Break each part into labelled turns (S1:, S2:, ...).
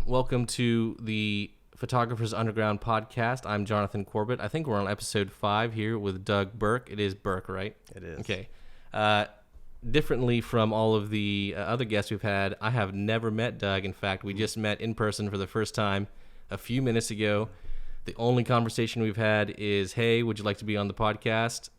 S1: Welcome to the Photographers Underground podcast. I'm Jonathan Corbett. I think we're on episode 5 here with Doug Burke. It is Burke, right?
S2: It is.
S1: Okay. Differently from all of the other guests we've had, I have never met Doug. In fact, we just met in person for the first time a few minutes ago. The only conversation we've had is, hey, would you like to be on the podcast?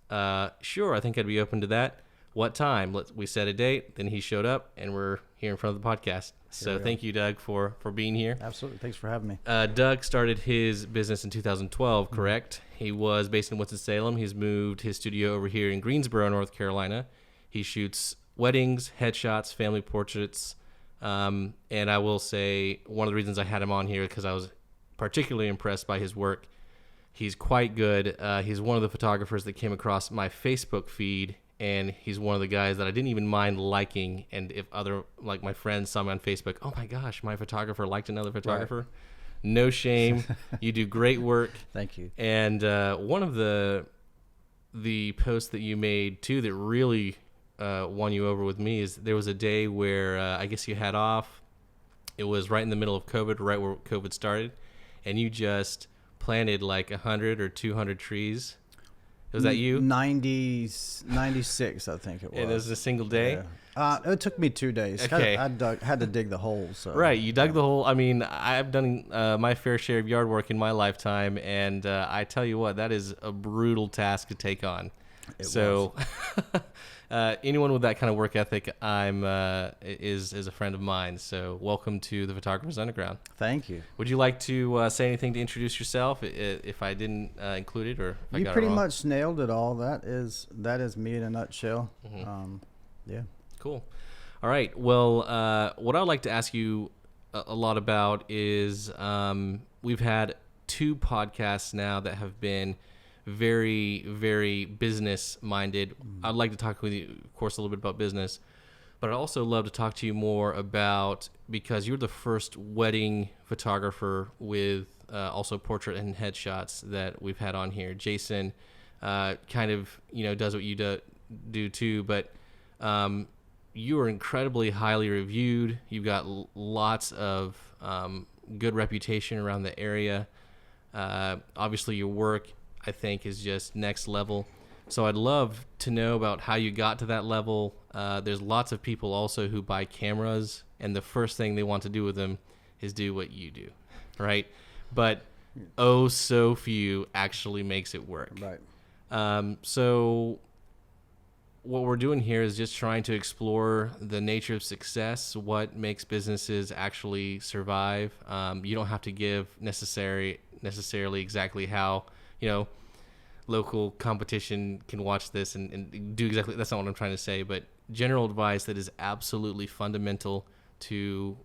S1: Sure, I think I'd be open to that. What time? We set a date, then he showed up, and we're here in front of the podcast. So thank you, Doug, for being here.
S2: Absolutely. Thanks for having me.
S1: Doug started his business in 2012, correct? He was based in Winston-Salem. He's moved his studio over here in Greensboro, North Carolina. He shoots weddings, headshots, family portraits. And I will say one of the reasons I had him on here because I was particularly impressed by his work. He's quite good. He's one of the photographers that came across my Facebook feed, and he's one of the guys that I didn't even mind liking. And if other, like my friends saw me on Facebook, oh my gosh, my photographer liked another photographer. Right. No shame. You do great work.
S2: Thank you.
S1: And one of the posts that you made too that really won you over with me is there was a day where I guess you had off. It was right in the middle of COVID, right where COVID started, and you just planted like 100 or 200 trees. Was that you?
S2: 96, I think it was.
S1: And it was a single day?
S2: Yeah. It took me 2 days.
S1: Okay.
S2: I had to dig the hole. So.
S1: Right, you dug the hole. I mean, I've done my fair share of yard work in my lifetime, and I tell you what, that is a brutal task to take on.
S2: It was.
S1: Anyone with that kind of work ethic is a friend of mine. So welcome to the Photographers Underground.
S2: Thank you.
S1: Would you like to say anything to introduce yourself if I didn't include it or if I got it wrong?
S2: You pretty much nailed it all. That is me in a nutshell.
S1: Mm-hmm.
S2: Yeah.
S1: Cool. All right. Well, what I'd like to ask you a lot about is we've had 2 podcasts now that have been very, very business minded. I'd like to talk with you, of course, a little bit about business, but I'd also love to talk to you more about, because you're the first wedding photographer with also portrait and headshots that we've had on here. Jason kind of, does what you do too, but you are incredibly highly reviewed. You've got lots of good reputation around the area. Obviously your work, I think, is just next level. So I'd love to know about how you got to that level. There's lots of people also who buy cameras, and the first thing they want to do with them is do what you do, right? But oh, so few actually makes it work.
S2: Right.
S1: So what we're doing here is just trying to explore the nature of success, what makes businesses actually survive. You don't have to give necessarily exactly how local competition can watch this and do exactly, that's not what I'm trying to say, but general advice that is absolutely fundamental to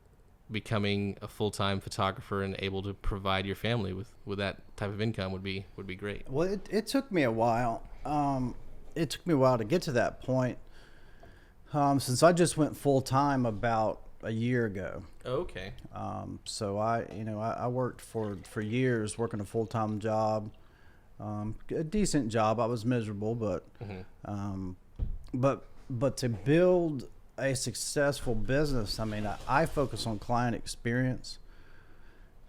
S1: becoming a full-time photographer and able to provide your family with that type of income would be great.
S2: Well, it took me a while. It took me a while to get to that point, since I just went full-time about a year ago.
S1: Okay.
S2: So I worked for years working a full-time job, a decent job. I was miserable, but but to build a successful business, I mean, I focus on client experience.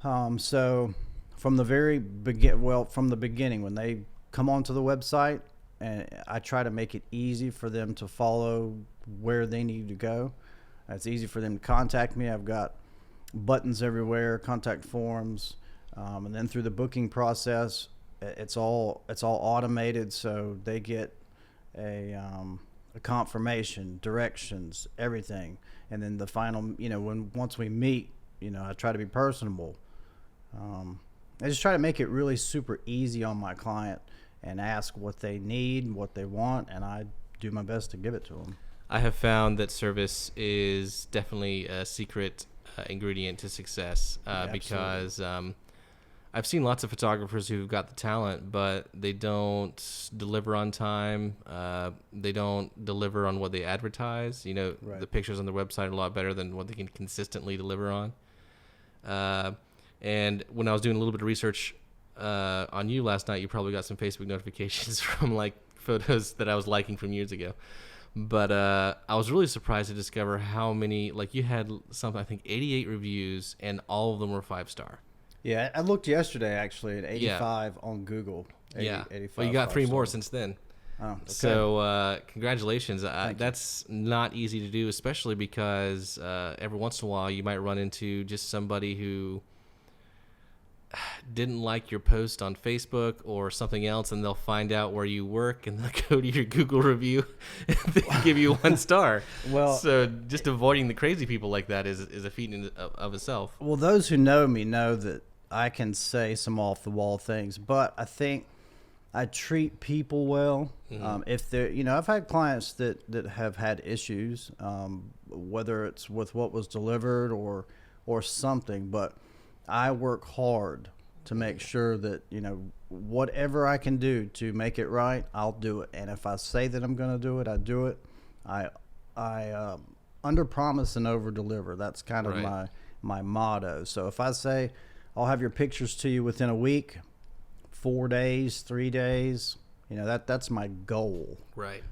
S2: So from the beginning, when they come onto the website, and I try to make it easy for them to follow where they need to go. It's easy for them to contact me. I've got buttons everywhere, contact forms, and then through the booking process, it's all automated, so they get a confirmation, directions, everything, and then the final. Once we meet, I try to be personable. I just try to make it really super easy on my client and ask what they need, what they want, and I do my best to give it to them.
S1: I have found that service is definitely a secret ingredient to success because I've seen lots of photographers who've got the talent, but they don't deliver on time. They don't deliver on what they advertise.
S2: Right.
S1: The pictures on their website are a lot better than what they can consistently deliver on. And when I was doing a little bit of research on you last night, you probably got some Facebook notifications from like photos that I was liking from years ago. But I was really surprised to discover how many, like you had something, I think 88 reviews, and all of them were 5-star.
S2: Yeah, I looked yesterday actually at
S1: Yeah.
S2: 85 on Google. 80,
S1: Yeah.
S2: 85
S1: Well, you got 3 more
S2: 5 stars.
S1: since then.
S2: Oh, okay.
S1: So congratulations.
S2: Thank you.
S1: That's not easy to do, especially because every once in a while you might run into just somebody who didn't like your post on Facebook or something else, and they'll find out where you work and they'll go to your Google review and they give you 1 star.
S2: Well,
S1: so just avoiding the crazy people like that is a feat of itself.
S2: Well, those who know me know that I can say some off the wall things, but I think I treat people well. If they're, I've had clients that have had issues, whether it's with what was delivered or something, but I work hard to make sure that, whatever I can do to make it right, I'll do it. And if I say that I'm going to do it, I do it. I under promise and over deliver. That's kind of
S1: Right.
S2: my motto. So if I say I'll have your pictures to you within a week, 4 days, 3 days, that's my goal.
S1: Right.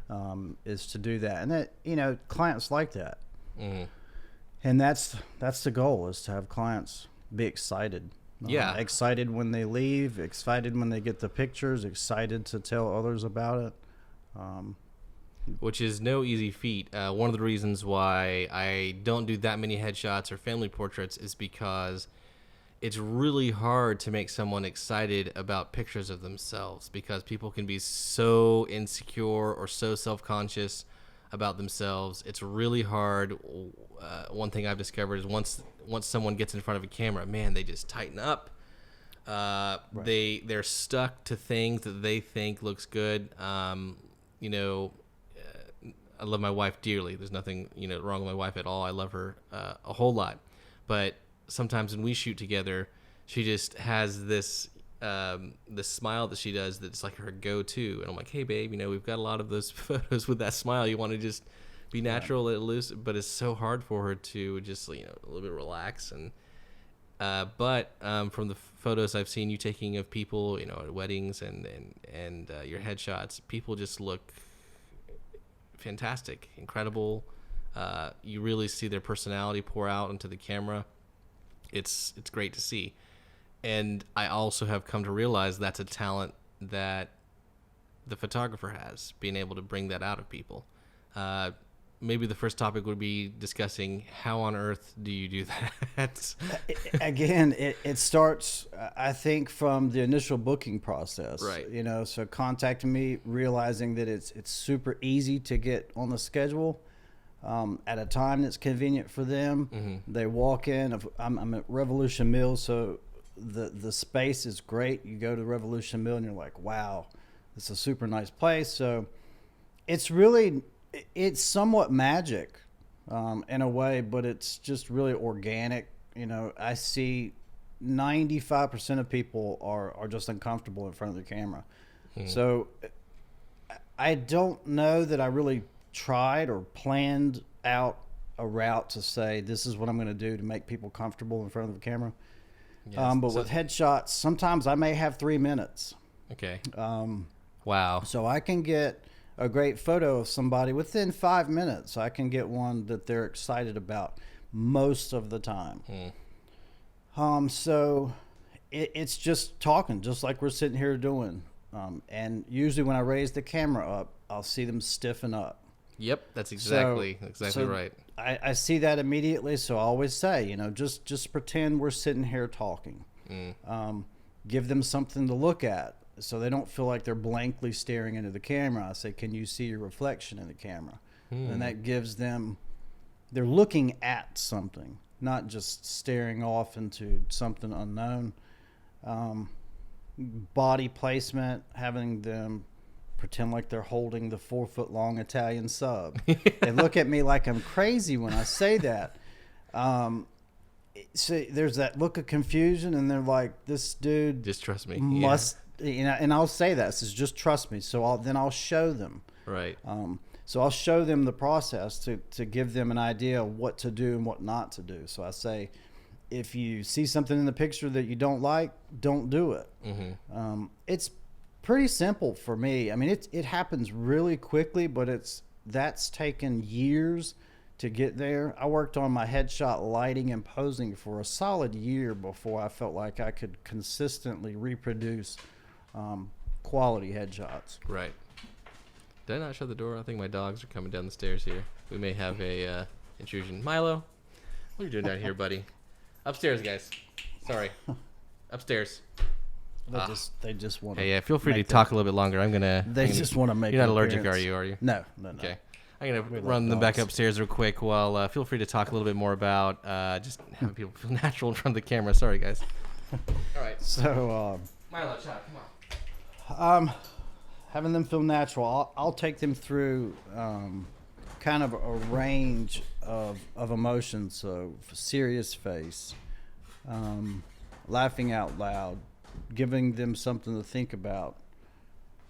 S2: Is to do that. And that, clients like that.
S1: Mm-hmm.
S2: And that's the goal, is to have clients be excited.
S1: Yeah.
S2: Excited when they leave, excited when they get the pictures, excited to tell others about it.
S1: Which is no easy feat. One of the reasons why I don't do that many headshots or family portraits is because it's really hard to make someone excited about pictures of themselves, because people can be so insecure or so self-conscious about themselves. It's really hard. One thing I've discovered is once someone gets in front of a camera, man, they just tighten up.
S2: Right.
S1: They're stuck to things that they think looks good. I love my wife dearly. There's nothing wrong with my wife at all. I love her a whole lot, but sometimes when we shoot together, she just has this smile that she does that's like her go-to, and I'm like, hey babe, we've got a lot of those photos with that smile. You want to just be natural, let it loose, but it's so hard for her to just a little bit relax. And but from the photos I've seen you taking of people at weddings and your headshots, people just look fantastic, incredible. You really see their personality pour out into the camera. It's great to see. And I also have come to realize that's a talent that the photographer has, being able to bring that out of people. Maybe the first topic would be discussing how on earth do you do that?
S2: Again, it starts, I think, from the initial booking process.
S1: Right.
S2: So contacting me, realizing that it's super easy to get on the schedule at a time that's convenient for them.
S1: Mm-hmm.
S2: They walk in. I'm at Revolution Mill, so the space is great. You go to Revolution Mill and you're like, wow, it's a super nice place. So it's somewhat magic in a way, but it's just really organic. I see 95% of people are just uncomfortable in front of the camera. So I don't know that I really tried or planned out a route to say this is what I'm going to do to make people comfortable in front of the camera.
S1: Yes.
S2: But with headshots, sometimes I may have 3 minutes.
S1: Okay. Wow.
S2: So I can get a great photo of somebody within 5 minutes. I can get one that they're excited about most of the time. So it's just talking, just like we're sitting here doing. And usually when I raise the camera up, I'll see them stiffen up.
S1: Yep, that's exactly right.
S2: I see that immediately, so I always say, just pretend we're sitting here talking. Give them something to look at so they don't feel like they're blankly staring into the camera. I say, can you see your reflection in the camera? And that gives them, they're looking at something, not just staring off into something unknown. Body placement, having them pretend like they're holding the 4-foot-long Italian sub. They look at me like I'm crazy when I say that. So there's that look of confusion, and they're like, "This dude
S1: Just trust me.
S2: must," And I'll say that. Says, "Just trust me." So I'll show them.
S1: Right.
S2: So I'll show them the process to give them an idea of what to do and what not to do. So I say, if you see something in the picture that you don't like, don't do it. It's pretty simple for me. I mean, it happens really quickly, but that's taken years to get there. I worked on my headshot lighting and posing for a solid year before I felt like I could consistently reproduce quality headshots.
S1: Right. Did I not shut the door? I think my dogs are coming down the stairs here. We may have a intrusion. Milo, what are you doing down here, buddy? Upstairs, guys. Sorry. Upstairs.
S2: They just want to.
S1: Hey, yeah, feel free to talk a little bit longer.
S2: They just want to make.
S1: You're not
S2: an
S1: allergic,
S2: appearance.
S1: are you?
S2: No.
S1: Okay. I'm gonna run them back upstairs real quick. While feel free to talk a little bit more about just having people feel natural in front of the camera. Sorry, guys. All right.
S2: So.
S1: Milo, shot. Come on.
S2: Having them feel natural. I'll take them through kind of a range of emotions. So serious face, laughing out loud, giving them something to think about.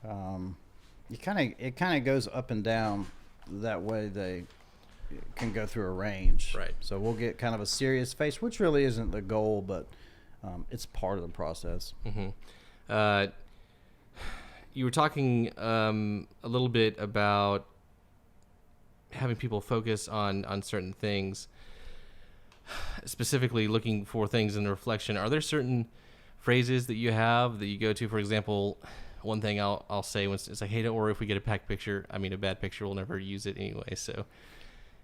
S2: It kind of goes up and down. That way they can go through a range.
S1: Right.
S2: So we'll get kind of a serious face, which really isn't the goal, but it's part of the process.
S1: Mm-hmm. You were talking a little bit about having people focus on certain things, specifically looking for things in the reflection. Are there certain phrases that you have that you go to? For example, one thing I'll say is like, hey, don't worry if we get a bad picture. A bad picture, we'll never use it anyway. So,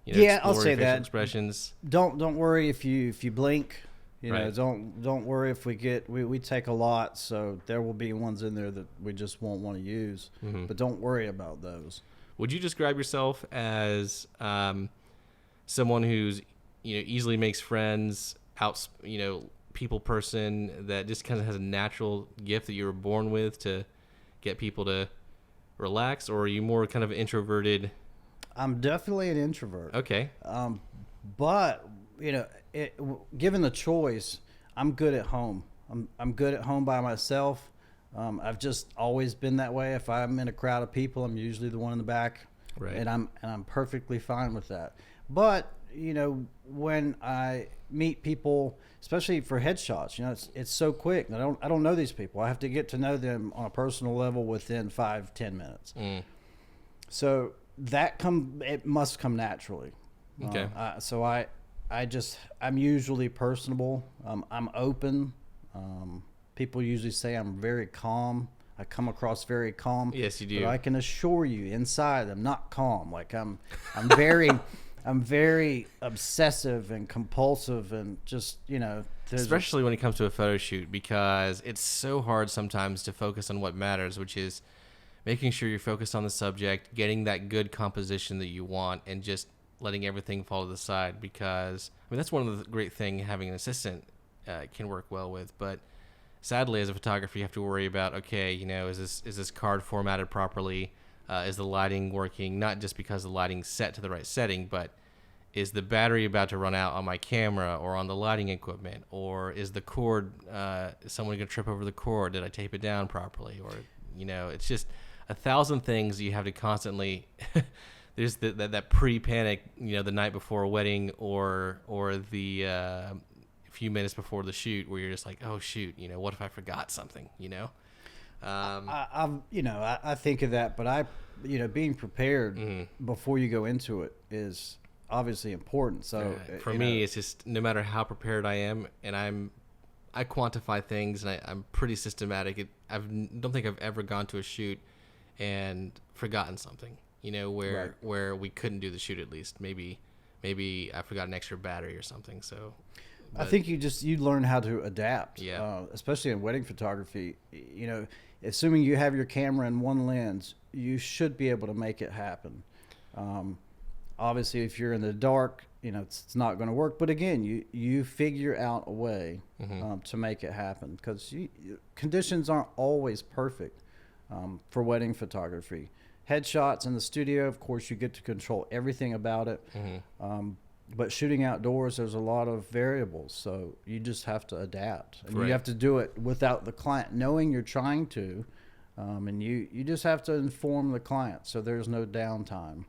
S2: yeah, I'll say that.
S1: Expressions.
S2: Don't worry if you blink.
S1: Right.
S2: Don't worry if we take a lot, so there will be ones in there that we just won't want to use.
S1: Mm-hmm.
S2: But don't worry about those.
S1: Would you describe yourself as someone who's easily makes friends, people person that just kind of has a natural gift that you were born with to get people to relax, or are you more kind of introverted?
S2: I'm definitely an introvert.
S1: Okay.
S2: But given the choice, I'm good at home. I'm good at home by myself. I've just always been that way. If I'm in a crowd of people, I'm usually the one in the back,
S1: right?
S2: And I'm perfectly fine with that. But when I meet people, especially for headshots, it's so quick. I don't know these people. I have to get to know them on a personal level within 5-10 minutes. So it must come naturally.
S1: Okay.
S2: So I'm usually personable. I'm open. People usually say I'm very calm. I come across very calm.
S1: Yes, you do.
S2: But I can assure you, inside I'm not calm. Like I'm very, I'm very obsessive and compulsive, and just
S1: especially when it comes to a photo shoot, because it's so hard sometimes to focus on what matters, which is making sure you're focused on the subject, getting that good composition that you want, and just letting everything fall to the side. Because that's one of the great things having an assistant can work well with. But sadly, as a photographer, you have to worry about, okay, is this card formatted properly? Is the lighting working? Not just because the lighting's set to the right setting, but is the battery about to run out on my camera or on the lighting equipment? Or is the cord, is someone going to trip over the cord? Did I tape it down properly? Or, it's just 1,000 things you have to constantly... There's that pre-panic, the night before a wedding or the few minutes before the shoot, where you're just like, oh shoot, what if I forgot something,
S2: I think of that, but being prepared before you go into it is obviously important. So
S1: for me, it's just no matter how prepared I am, and I quantify things, and I'm pretty systematic. I don't think I've ever gone to a shoot and forgotten something. Where we couldn't do the shoot, at least. Maybe I forgot an extra battery or something. So
S2: I think you learn how to adapt.
S1: Yeah.
S2: Especially in wedding photography. Assuming you have your camera in one lens, you should be able to make it happen. Obviously, if you're in the dark, it's not going to work. But again, you figure out a way to make it happen, because conditions aren't always perfect for wedding photography. Headshots in the studio, of course, you get to control everything about it. But shooting outdoors, there's a lot of variables, so you just have to adapt. And
S1: right.
S2: You have to do it without the client knowing you're trying to, and you just have to inform the client, so there's no downtime.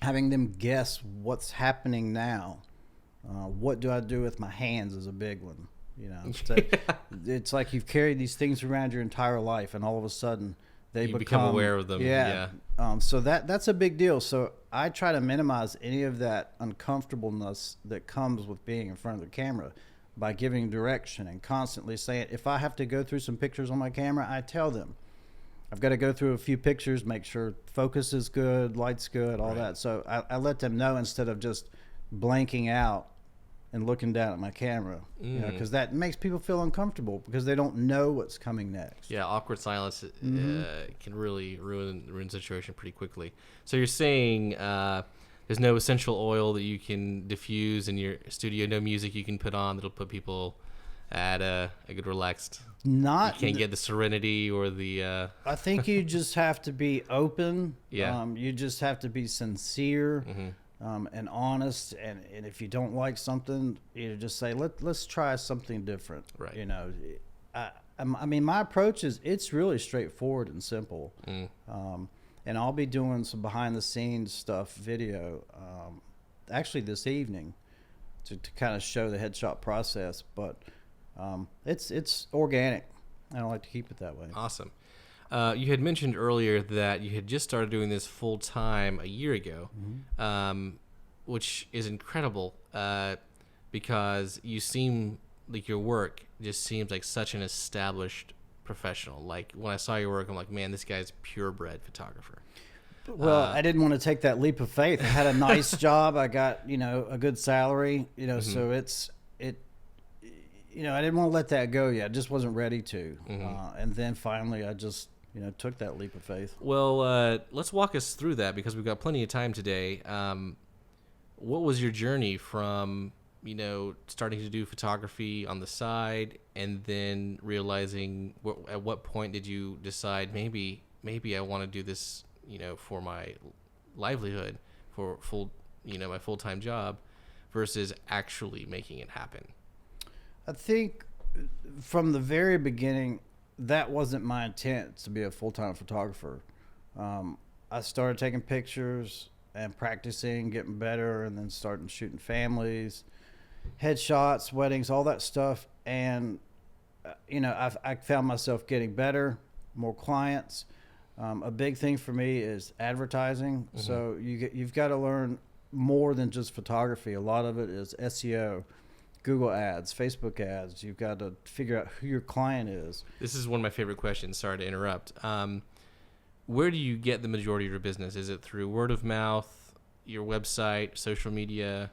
S2: Having them guess what's happening now. What do I do with my hands is a big one. It's like you've carried these things around your entire life, and all of a sudden they
S1: you become aware of them.
S2: Yeah. So that's a big deal. So I try to minimize any of that uncomfortableness that comes with being in front of the camera by giving direction and constantly saying, if I have to go through some pictures on my camera, I tell them I've got to go through a few pictures, make sure focus is good, light's good, all that. So I let them know instead of just blanking out and looking down at my camera, because that makes people feel uncomfortable because they don't know what's coming next.
S1: Yeah, awkward silence can really ruin the situation pretty quickly. So you're saying there's no essential oil that you can diffuse in your studio, no music you can put on that'll put people at a good relaxed. You can't get the serenity or the.
S2: I think you just have to be open.
S1: Yeah.
S2: You just have to be sincere. And honest, and if you don't like something, you just say let's try something different.
S1: Right.
S2: You know, I mean, my approach is it's really straightforward and simple. And I'll be doing some behind the scenes stuff, video, actually this evening, to kind of show the headshot process. But it's organic. I don't like to keep it that way.
S1: Awesome. You had mentioned earlier that you had just started doing this full time a year ago, which is incredible because you seem like your work just seems like such an established professional. Like when I saw your work, I'm like, man, this guy's purebred photographer.
S2: Well, I didn't want to take that leap of faith. I had a nice job. I got, a good salary, so I didn't want to let that go yet. I just wasn't ready to. And then finally I just, took that leap of faith.
S1: Well, let's walk us through that because we've got plenty of time today. What was your journey from, starting to do photography on the side and then realizing at what point did you decide maybe I want to do this, for my livelihood, for my full-time job versus actually making it happen?
S2: I think from the very beginning, that wasn't my intent to be a full-time photographer. I started taking pictures and practicing, getting better, and then starting shooting families, headshots, weddings, all that stuff. And, I found myself getting better, more clients. A big thing for me is advertising. So you've got to learn more than just photography. A lot of it is SEO. Google ads, Facebook ads. You've got to figure out who your client is.
S1: This is one of my favorite questions. Sorry to interrupt. Where do you get the majority of your business? Is it through word of mouth, your website, social media?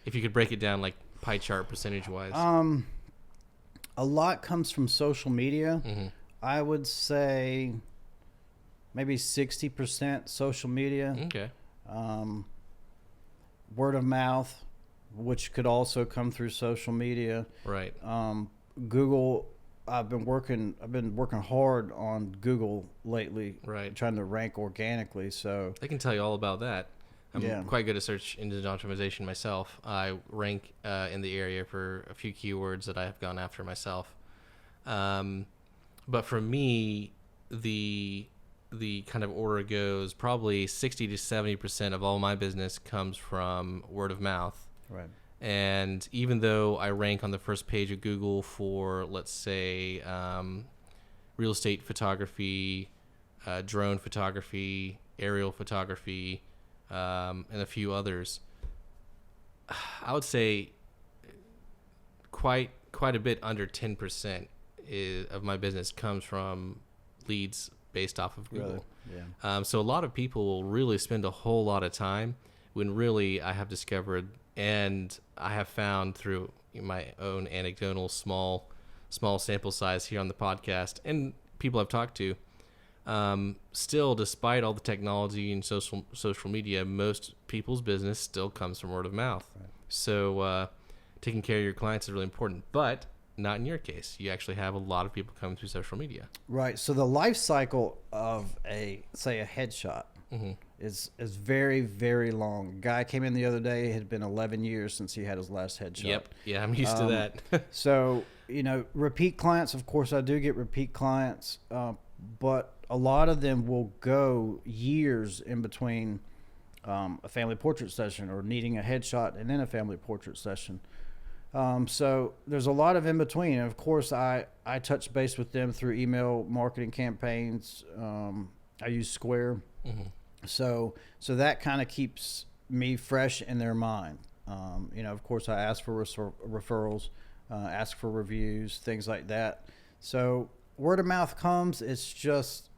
S1: If you could break it down like pie chart percentage-wise.
S2: A lot comes from social media. I would say maybe 60% social media.
S1: Okay.
S2: Word of mouth, which could also come through social media.
S1: Right.
S2: Google. I've been working hard on Google lately.
S1: Right.
S2: Trying to rank organically. So
S1: I can tell you all about that. I'm quite good at search engine optimization myself. I rank in the area for a few keywords that I have gone after myself. But for me, the kind of order goes probably 60 to 70% of all my business comes from word of mouth.
S2: Right.
S1: And even though I rank on the first page of Google for, let's say, real estate photography, drone photography, aerial photography, and a few others, I would say quite a bit under 10% of my business comes from leads based off of Google.
S2: Really? Yeah.
S1: So a lot of people will really spend a whole lot of time when really I have discovered and I have found through my own anecdotal small sample size here on the podcast and people I've talked to, still, despite all the technology and social media, most people's business still comes from word of mouth. Right. So taking care of your clients is really important, but not in your case. You actually have a lot of people coming through social media.
S2: Right. So the life cycle of a headshot is very, very long. A guy came in the other day. It had been 11 years since he had his last headshot.
S1: Yep. Yeah, I'm used to that.
S2: So, repeat clients, of course, I do get repeat clients, but a lot of them will go years in between a family portrait session or needing a headshot and then a family portrait session. So there's a lot of in between. And of course, I touch base with them through email marketing campaigns. I use Square.
S1: Mm-hmm.
S2: So that kind of keeps me fresh in their mind. Of course, I ask for referrals, ask for reviews, things like that. So word of mouth comes. It's just,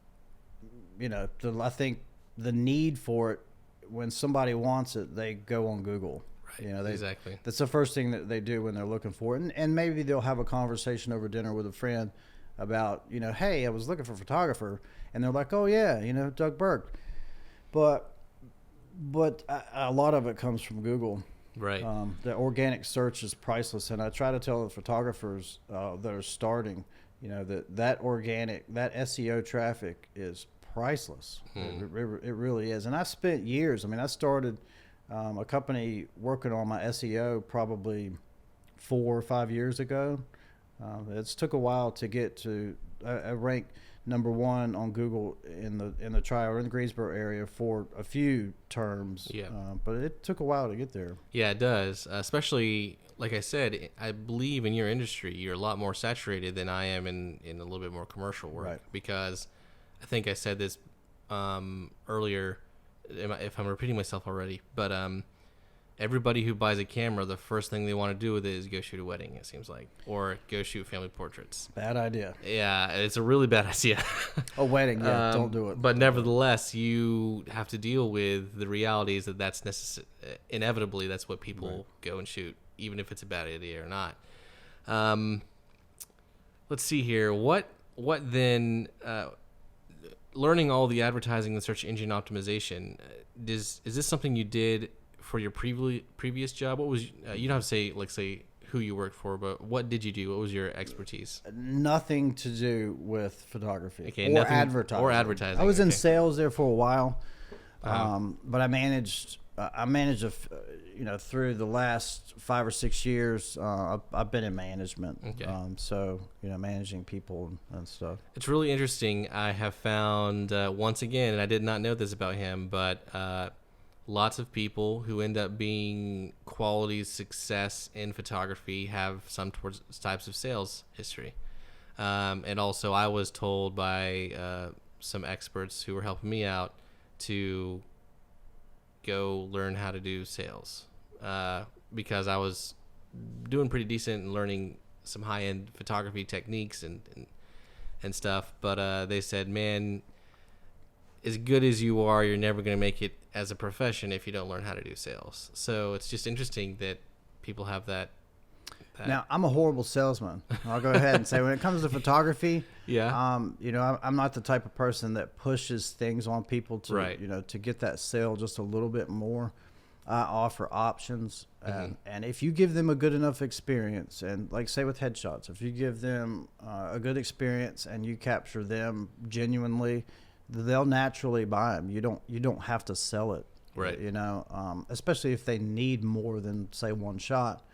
S2: I think the need for it, when somebody wants it, they go on Google.
S1: Right. Exactly.
S2: That's the first thing that they do when they're looking for it. And maybe they'll have a conversation over dinner with a friend about, hey, I was looking for a photographer. And they're like, oh, yeah, Doug Burke. But a lot of it comes from Google.
S1: Right.
S2: The organic search is priceless. And I try to tell the photographers that are starting, that organic, that SEO traffic is priceless. It really is. And I spent years. I started a company working on my SEO probably 4 or 5 years ago. It's took a while to get to a rank number 1 on Google in the trial or in the Greensboro area for a few terms.
S1: Yeah.
S2: But it took a while to get there.
S1: Yeah, it does. Especially, like I said, I believe in your industry, you're a lot more saturated than I am in a little bit more commercial work.
S2: Right.
S1: Because I think I said this earlier, if I'm repeating myself already, but everybody who buys a camera, the first thing they want to do with it is go shoot a wedding, it seems like, or go shoot family portraits.
S2: Bad idea.
S1: Yeah, it's a really bad idea.
S2: A wedding, yeah, don't do it.
S1: But nevertheless, you have to deal with the realities that inevitably that's what people go and shoot, even if it's a bad idea or not. Let's see here. What then? Learning all the advertising and search engine optimization, is this something you did for your previous job? What was you don't have to say who you worked for, but what did you do? What was your expertise?
S2: Nothing to do with photography
S1: Okay,
S2: or advertising. I was in sales there for a while, but I managed through the last 5 or 6 years. I've been in management,
S1: okay.
S2: Managing people and stuff.
S1: It's really interesting. I have found once again, and I did not know this about him, but lots of people who end up being quality success in photography have some types of sales history. And also, I was told by some experts who were helping me out to go learn how to do sales because I was doing pretty decent and learning some high-end photography techniques and stuff. But they said, man, as good as you are, you're never going to make it as a profession if you don't learn how to do sales. So it's just interesting that people have that.
S2: Now, I'm a horrible salesman. I'll go ahead and say when it comes to photography,
S1: yeah,
S2: I'm not the type of person that pushes things on people to,
S1: right.
S2: To get that sale just a little bit more. I offer options. And if you give them a good enough experience, and like say with headshots, if you give them a good experience and you capture them genuinely, they'll naturally buy them. You don't have to sell it,
S1: right?
S2: Especially if they need more than say one shot.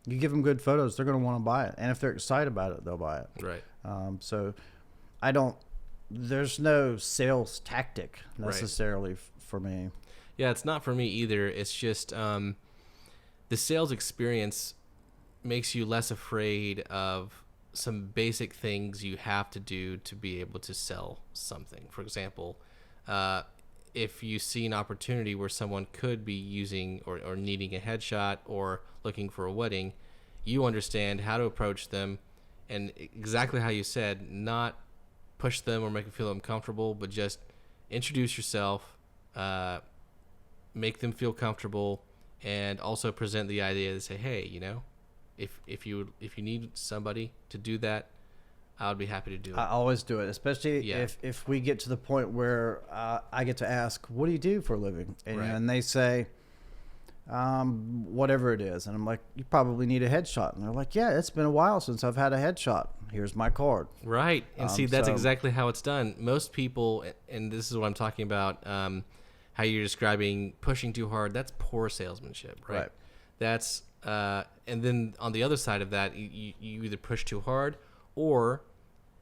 S2: You give them good photos, they're going to want to buy it, and if they're excited about it, they'll buy it.
S1: Right.
S2: So, there's no sales tactic necessarily for me.
S1: Yeah, it's not for me either. It's just the sales experience makes you less afraid of some basic things you have to do to be able to sell something. For example, if you see an opportunity where someone could be using or needing a headshot or looking for a wedding, you understand how to approach them, and exactly how you said, not push them or make them feel uncomfortable, but just introduce yourself, make them feel comfortable, and also present the idea to say, hey, if you need somebody to do that, I would be happy to do it.
S2: I always do it, especially if we get to the point where I get to ask, what do you do for a living? And they say, whatever it is. And I'm like, you probably need a headshot. And they're like, yeah, it's been a while since I've had a headshot. Here's my card.
S1: Right. And see, that's exactly how it's done. Most people, and this is what I'm talking about, how you're describing pushing too hard, that's poor salesmanship, right? That's, and then on the other side of that, you either push too hard, or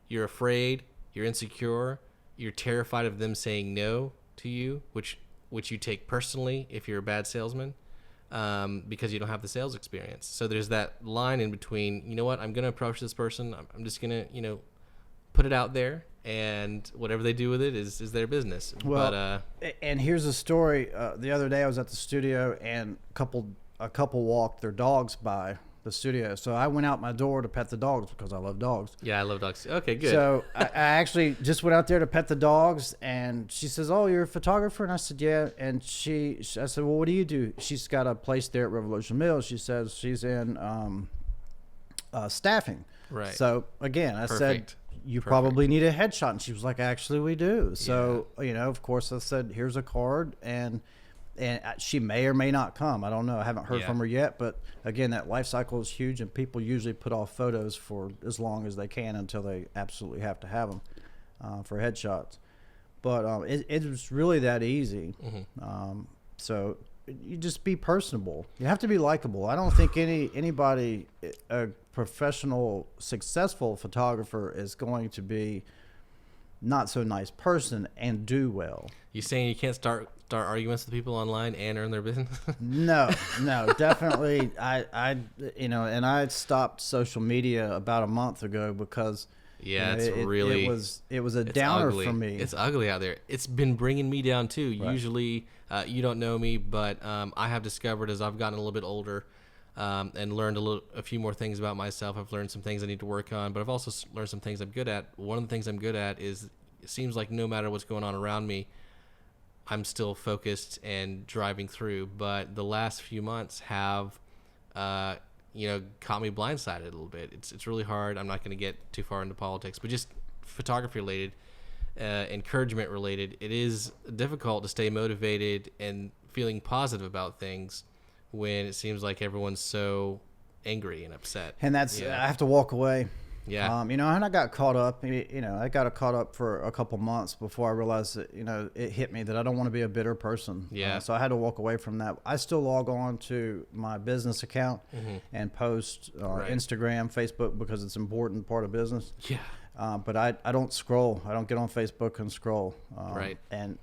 S1: you're afraid, you're insecure, you're terrified of them saying no to you, which you take personally if you're a bad salesman. because you don't have the sales experience. So there's that line in between, you know what, I'm going to approach this person. I'm just going to, put it out there, and whatever they do with it is their business.
S2: Well, and here's a story. The other day I was at the studio, and a couple walked their dogs by the studio. So I went out my door to pet the dogs because I love dogs.
S1: Yeah, I love dogs. Okay, good.
S2: So I actually just went out there to pet the dogs, and she says, "Oh, you're a photographer?" And I said, "Yeah." And I said, "Well, what do you do?" She's got a place there at Revolution Mills. She says she's in staffing.
S1: Right.
S2: So again, I said, "You probably need a headshot." And she was like, "Actually, we do." So, of course I said, "Here's a card." And she may or may not come. I don't know. I haven't heard from her yet. But again, that life cycle is huge, and people usually put off photos for as long as they can until they absolutely have to have them for headshots. But it was really that easy.
S1: Mm-hmm.
S2: So you just be personable. You have to be likable. I don't think anybody, a professional, successful photographer, is going to be not so nice person and do well.
S1: You saying you can't start arguments with people online and earn their business?
S2: No, definitely. And I stopped social media about a month ago because it was a downer
S1: ugly.
S2: for me.
S1: It's ugly out there. It's been bringing me down too.
S2: Right.
S1: Usually, you don't know me, but I have discovered as I've gotten a little bit older and learned a few more things about myself. I've learned some things I need to work on, but I've also learned some things I'm good at. One of the things I'm good at is it seems like no matter what's going on around me, I'm still focused and driving through. But the last few months have, caught me blindsided a little bit. It's really hard. I'm not going to get too far into politics, but just photography related, encouragement related. It is difficult to stay motivated and feeling positive about things when it seems like everyone's so angry and upset.
S2: And that's I have to walk away.
S1: Yeah.
S2: And I got caught up. I got caught up for a couple months before I realized that it hit me that I don't want to be a bitter person.
S1: Yeah.
S2: So I had to walk away from that. I still log on to my business account and post Instagram, Facebook, because it's an important part of business.
S1: Yeah.
S2: But I don't scroll. I don't get on Facebook and scroll.
S1: Right.
S2: And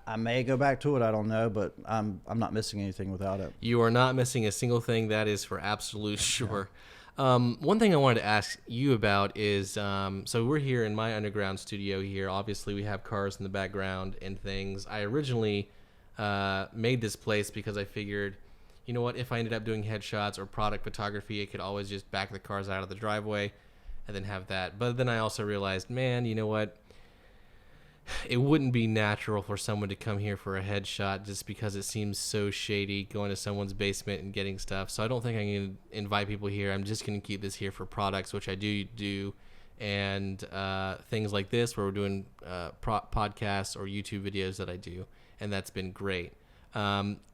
S2: I may go back to it. I don't know, but I'm not missing anything without it.
S1: You are not missing a single thing. That is for absolute sure. One thing I wanted to ask you about is, so we're here in my underground studio here. Obviously, we have cars in the background and things. I originally made this place because I figured, you know what, if I ended up doing headshots or product photography, I could always just back the cars out of the driveway and then have that. But then I also realized, man, you know what? It wouldn't be natural for someone to come here for a headshot just because it seems so shady going to someone's basement and getting stuff. So I don't think I'm going to invite people here. I'm just going to keep this here for products, which I do, and things like this where we're doing podcasts or YouTube videos that I do, and that's been great.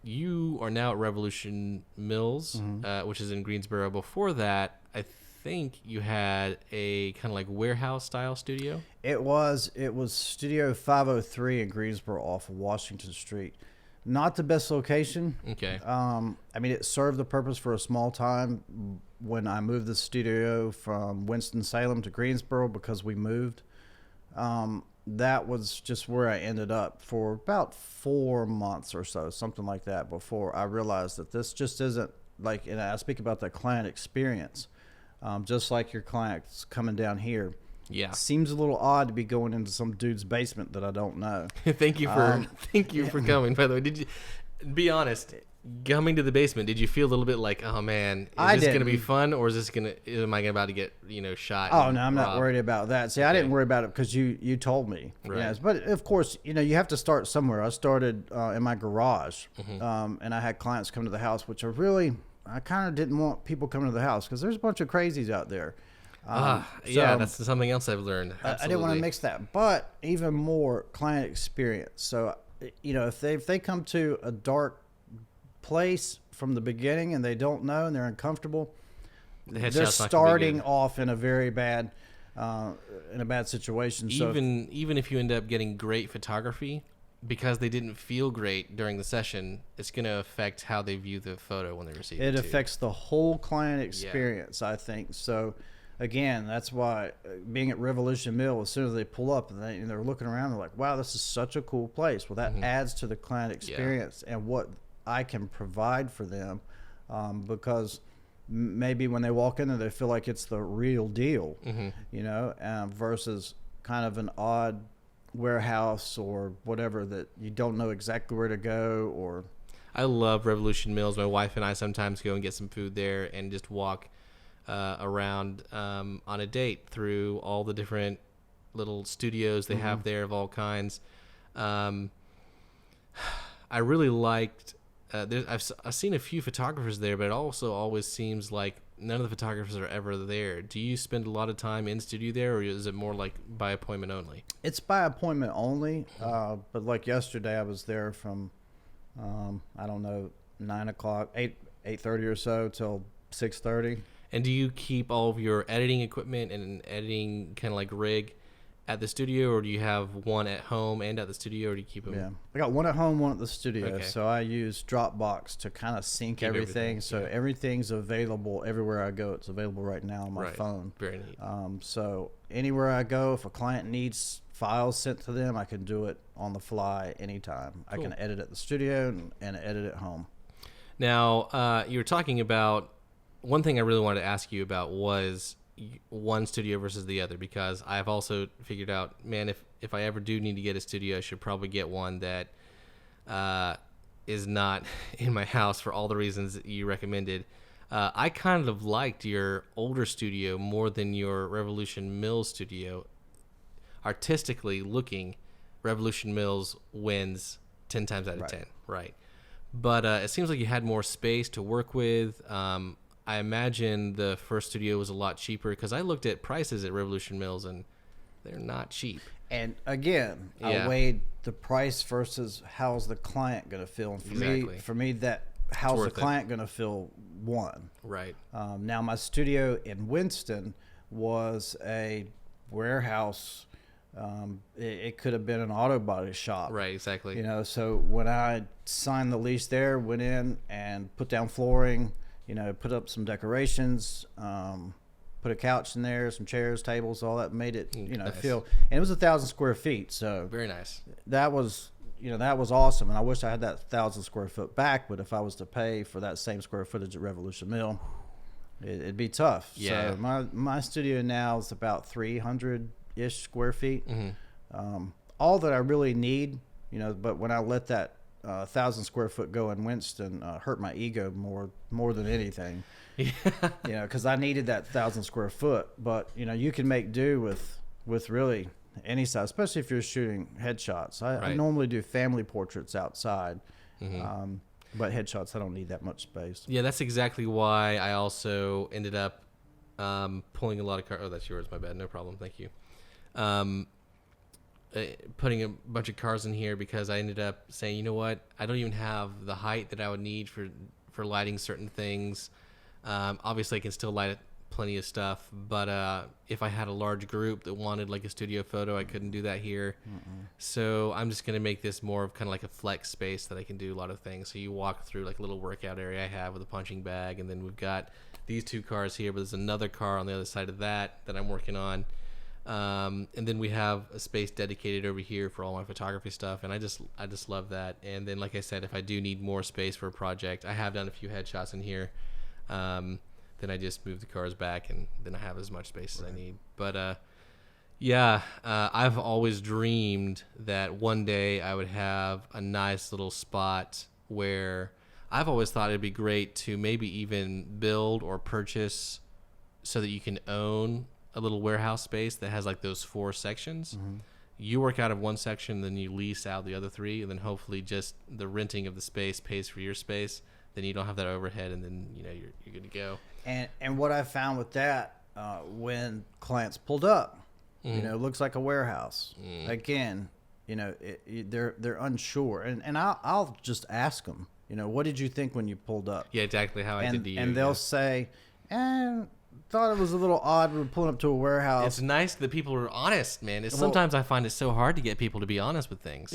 S1: You are now at Revolution Mills, which is in Greensboro. Before that, I think you had a kind of like warehouse style studio.
S2: It was Studio 503 in Greensboro off of Washington Street. Not the best location.
S1: Okay.
S2: It served the purpose for a small time when I moved the studio from Winston-Salem to Greensboro because we moved. That was just where I ended up for about 4 months or so, something like that, before I realized that this just isn't like, and I speak about the client experience. Just like your clients coming down here.
S1: Yeah.
S2: Seems a little odd to be going into some dude's basement that I don't know.
S1: Thank you for coming, by the way. Did you be honest, coming to the basement, did you feel a little bit like, oh man, is this gonna be fun, or am I about to get shot?
S2: Oh no, I'm not worried about that. See, okay. I didn't worry about it because you told me.
S1: Right.
S2: Yes, but of course, you have to start somewhere. I started in my garage, and I had clients come to the house, which are really, I kind of didn't want people coming to the house because there's a bunch of crazies out there.
S1: Yeah, that's something else I've learned.
S2: I didn't want to mix that, but even more client experience. So, if they come to a dark place from the beginning and they don't know and they're uncomfortable, they're starting off in a very bad situation.
S1: Even if you end up getting great photography, because they didn't feel great during the session, it's going to affect how they view the photo when they receive it.
S2: It affects the whole client experience, I think. So, again, that's why being at Revolution Mill, as soon as they pull up and they're looking around, they're like, wow, this is such a cool place. Well, that adds to the client experience and what I can provide for them, because maybe when they walk in there, they feel like it's the real deal, versus kind of an odd warehouse or whatever that you don't know exactly where to go. Or
S1: I love Revolution Mills. My wife and I sometimes go and get some food there and just walk around on a date through all the different little studios they have there of all kinds. I really liked. I've seen a few photographers there, but it also always seems like none of the photographers are ever there. Do you spend a lot of time in studio there, or is it more like by appointment only?
S2: It's by appointment only. But like yesterday, I was there from I don't know, 9 o'clock, 8:30 or so till 6:30.
S1: And do you keep all of your editing equipment and editing kind of like rig at the studio, or do you have one at home and at the studio, or do you keep them?
S2: Yeah, I got one at home, one at the studio.
S1: Okay.
S2: So I use Dropbox to kind of sync
S1: Keep
S2: everything. So
S1: yeah.
S2: everything's available everywhere I go. It's available right now on my
S1: Right.
S2: phone.
S1: Very neat.
S2: So anywhere I go, if a client needs files sent to them, I can do it on the fly anytime.
S1: Cool.
S2: I can edit at the studio and edit at home.
S1: Now, you were talking about one thing I really wanted to ask you about was one studio versus the other, because I've also figured out, man, if I ever do need to get a studio, I should probably get one that is not in my house for all the reasons that you recommended. I kind of liked your older studio more than your Revolution Mills studio. Artistically looking, Revolution Mills wins 10 times out of 10, right? But it seems like you had more space to work with. I imagine the first studio was a lot cheaper, because I looked at prices at Revolution Mills and they're not cheap.
S2: And again,
S1: Yeah.
S2: I weighed the price versus how's the client going to feel. And
S1: Exactly.
S2: for me, that how's the
S1: worth it.
S2: client going to feel one.
S1: Right.
S2: Now, my studio in Winston was a warehouse. It could have been an auto body shop.
S1: Right, exactly.
S2: So when I signed the lease there, went in and put down flooring, put up some decorations, put a couch in there, some chairs, tables, all that made it,
S1: Nice.
S2: feel, and it was 1,000 square feet. So
S1: Very nice.
S2: that was, that was awesome. And I wish I had that 1,000 square foot back, but if I was to pay for that same square footage at Revolution Mill, it'd be tough.
S1: Yeah.
S2: So my studio now is about 300-ish square feet.
S1: Mm-hmm.
S2: All that I really need, but when I let that 1,000 square foot go in Winston, hurt my ego more than anything.
S1: Yeah.
S2: Because I needed that 1,000 square foot. But you can make do with really any size, especially if you're shooting headshots. I
S1: Right.
S2: normally do family portraits outside,
S1: Mm-hmm.
S2: but headshots I don't need that much space.
S1: Yeah, that's exactly why I also ended up pulling a lot of cars. Oh, that's yours. My bad. No problem. Thank you. Putting a bunch of cars in here, because I ended up saying, you know what? I don't even have the height that I would need for lighting certain things. Obviously, I can still light plenty of stuff, but if I had a large group that wanted like a studio photo, I couldn't do that here. So I'm just going to make this more of kind of like a flex space that I can do a lot of things. So you walk through like a little workout area I have with a punching bag, and then we've got these two cars here, but there's another car on the other side of that I'm working on. And then we have a space dedicated over here for all my photography stuff, and I just love that. And then, like I said, if I do need more space for a project, I have done a few headshots in here. Then I just move the cars back, and then I have as much space as I need. But I've always dreamed that one day I would have a nice little spot where I've always thought it'd be great to maybe even build or purchase so that you can own a little warehouse space that has like those 4 sections.
S2: Mm-hmm.
S1: You work out of one section, then you lease out the other 3, and then hopefully just the renting of the space pays for your space. Then you don't have that overhead, and then you're good to go.
S2: And what I found with that, when clients pulled up, it looks like a warehouse. Again, they're unsure, and I'll just ask them, what did you think when you pulled up?
S1: Yeah, exactly how I did to you.
S2: And they'll
S1: yeah.
S2: say, thought it was a little odd. We were pulling up to a warehouse.
S1: It's nice that people are honest, man. Sometimes I find it so hard to get people to be honest with things.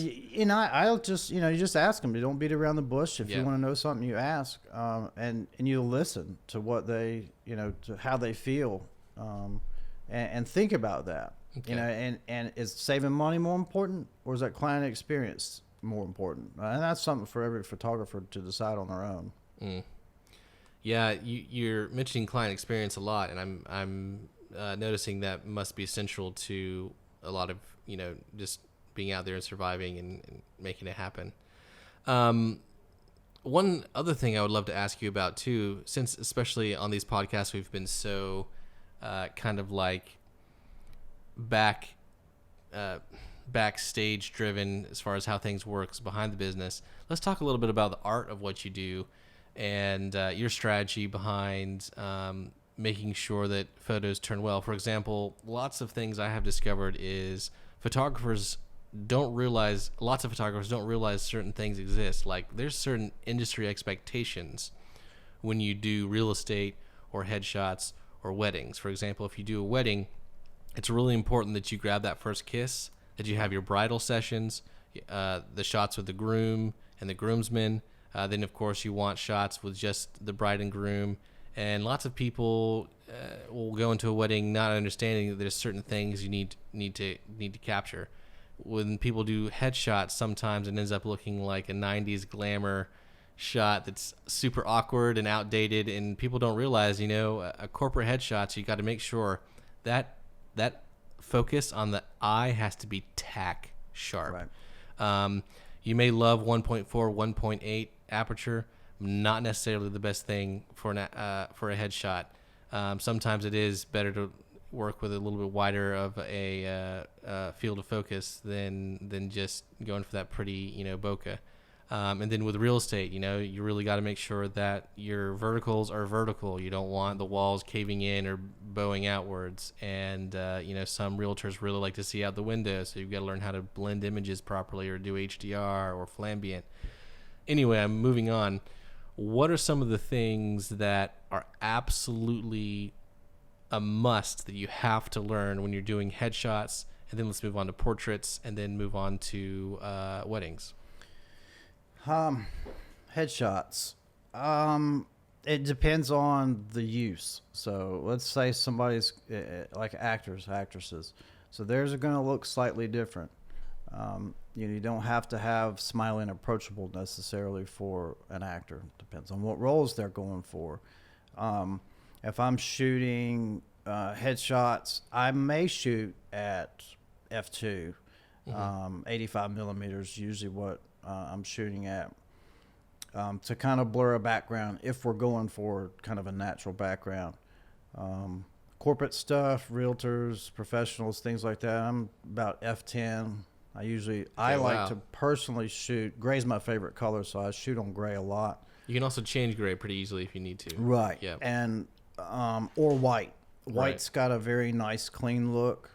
S2: I'll just, you just ask them. You don't beat around the bush. If
S1: Yeah.
S2: you want to know something, you ask, and you listen to what they, to how they feel, and think about that.
S1: Okay.
S2: And is saving money more important, or is that client experience more important, and that's something for every photographer to decide on their own.
S1: Mm. Yeah, you're mentioning client experience a lot, and I'm noticing that must be central to a lot of just being out there and surviving and making it happen. One other thing I would love to ask you about too, since especially on these podcasts we've been so kind of like backstage driven as far as how things works behind the business. Let's talk a little bit about the art of what you do and your strategy behind making sure that photos turn well. For example, lots of things I have discovered is lots of photographers don't realize certain things exist. Like there's certain industry expectations when you do real estate or headshots or weddings. For example, if you do a wedding, it's really important that you grab that first kiss, that you have your bridal sessions, the shots with the groom and the groomsmen. Then, of course, you want shots with just the bride and groom. And lots of people will go into a wedding not understanding that there's certain things you need to capture. When people do headshots, sometimes it ends up looking like a 90s glamour shot that's super awkward and outdated, and people don't realize, a corporate headshots, you got to make sure that focus on the eye has to be tack sharp. Right. You may love 1.4, 1.8 aperture, not necessarily the best thing for a headshot. Sometimes it is better to work with a little bit wider of a field of focus than just going for that pretty bokeh. And then with real estate, you really got to make sure that your verticals are vertical. You don't want the walls caving in or bowing outwards. And, some realtors really like to see out the window. So you've got to learn how to blend images properly or do HDR or flambient. Anyway, I'm moving on. What are some of the things that are absolutely a must that you have to learn when you're doing headshots? And then let's move on to portraits and then move on to weddings.
S2: Headshots. It depends on the use. So let's say somebody's like actresses. So theirs are going to look slightly different. You don't have to have smiling approachable necessarily for an actor. Depends on what roles they're going for. If I'm shooting headshots, I may shoot at f2. 85 millimeters usually what I'm shooting at, to kind of blur a background if we're going for kind of a natural background. Corporate stuff, realtors, professionals, things like that, I'm about f10. I like to personally shoot. Gray's my favorite color, so I shoot on gray a lot.
S1: You can also change gray pretty easily if you need to.
S2: Right. Yeah. And or white. White's got a very nice, clean look.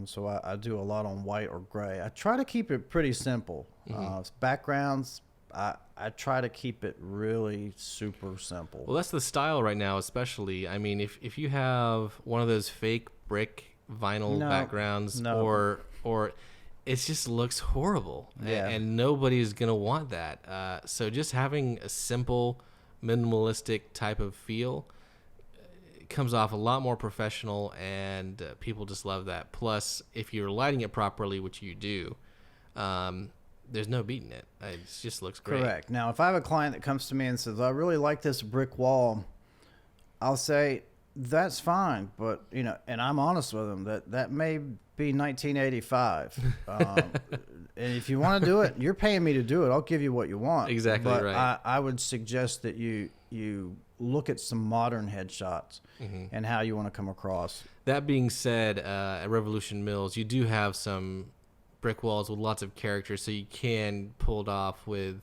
S2: So I do a lot on white or gray. I try to keep it pretty simple. Backgrounds, I try to keep it really super simple.
S1: Well, that's the style right now, especially. I mean, if you have one of those fake brick vinyl backgrounds, or it just looks horrible, and nobody's gonna want that. So just having a simple, minimalistic type of feel comes off a lot more professional, and people just love that. Plus, if you're lighting it properly, which you do, there's no beating it. It just looks great.
S2: Correct. Now, if I have a client that comes to me and says, I really like this brick wall, I'll say, that's fine. But, and I'm honest with them, that may be 1985. And if you want to do it, you're paying me to do it. I'll give you what you want.
S1: Exactly.
S2: But
S1: right.
S2: I would suggest that you look at some modern headshots and how you want to come across.
S1: That being said, at Revolution Mills, you do have some brick walls with lots of character, so you can pull it off with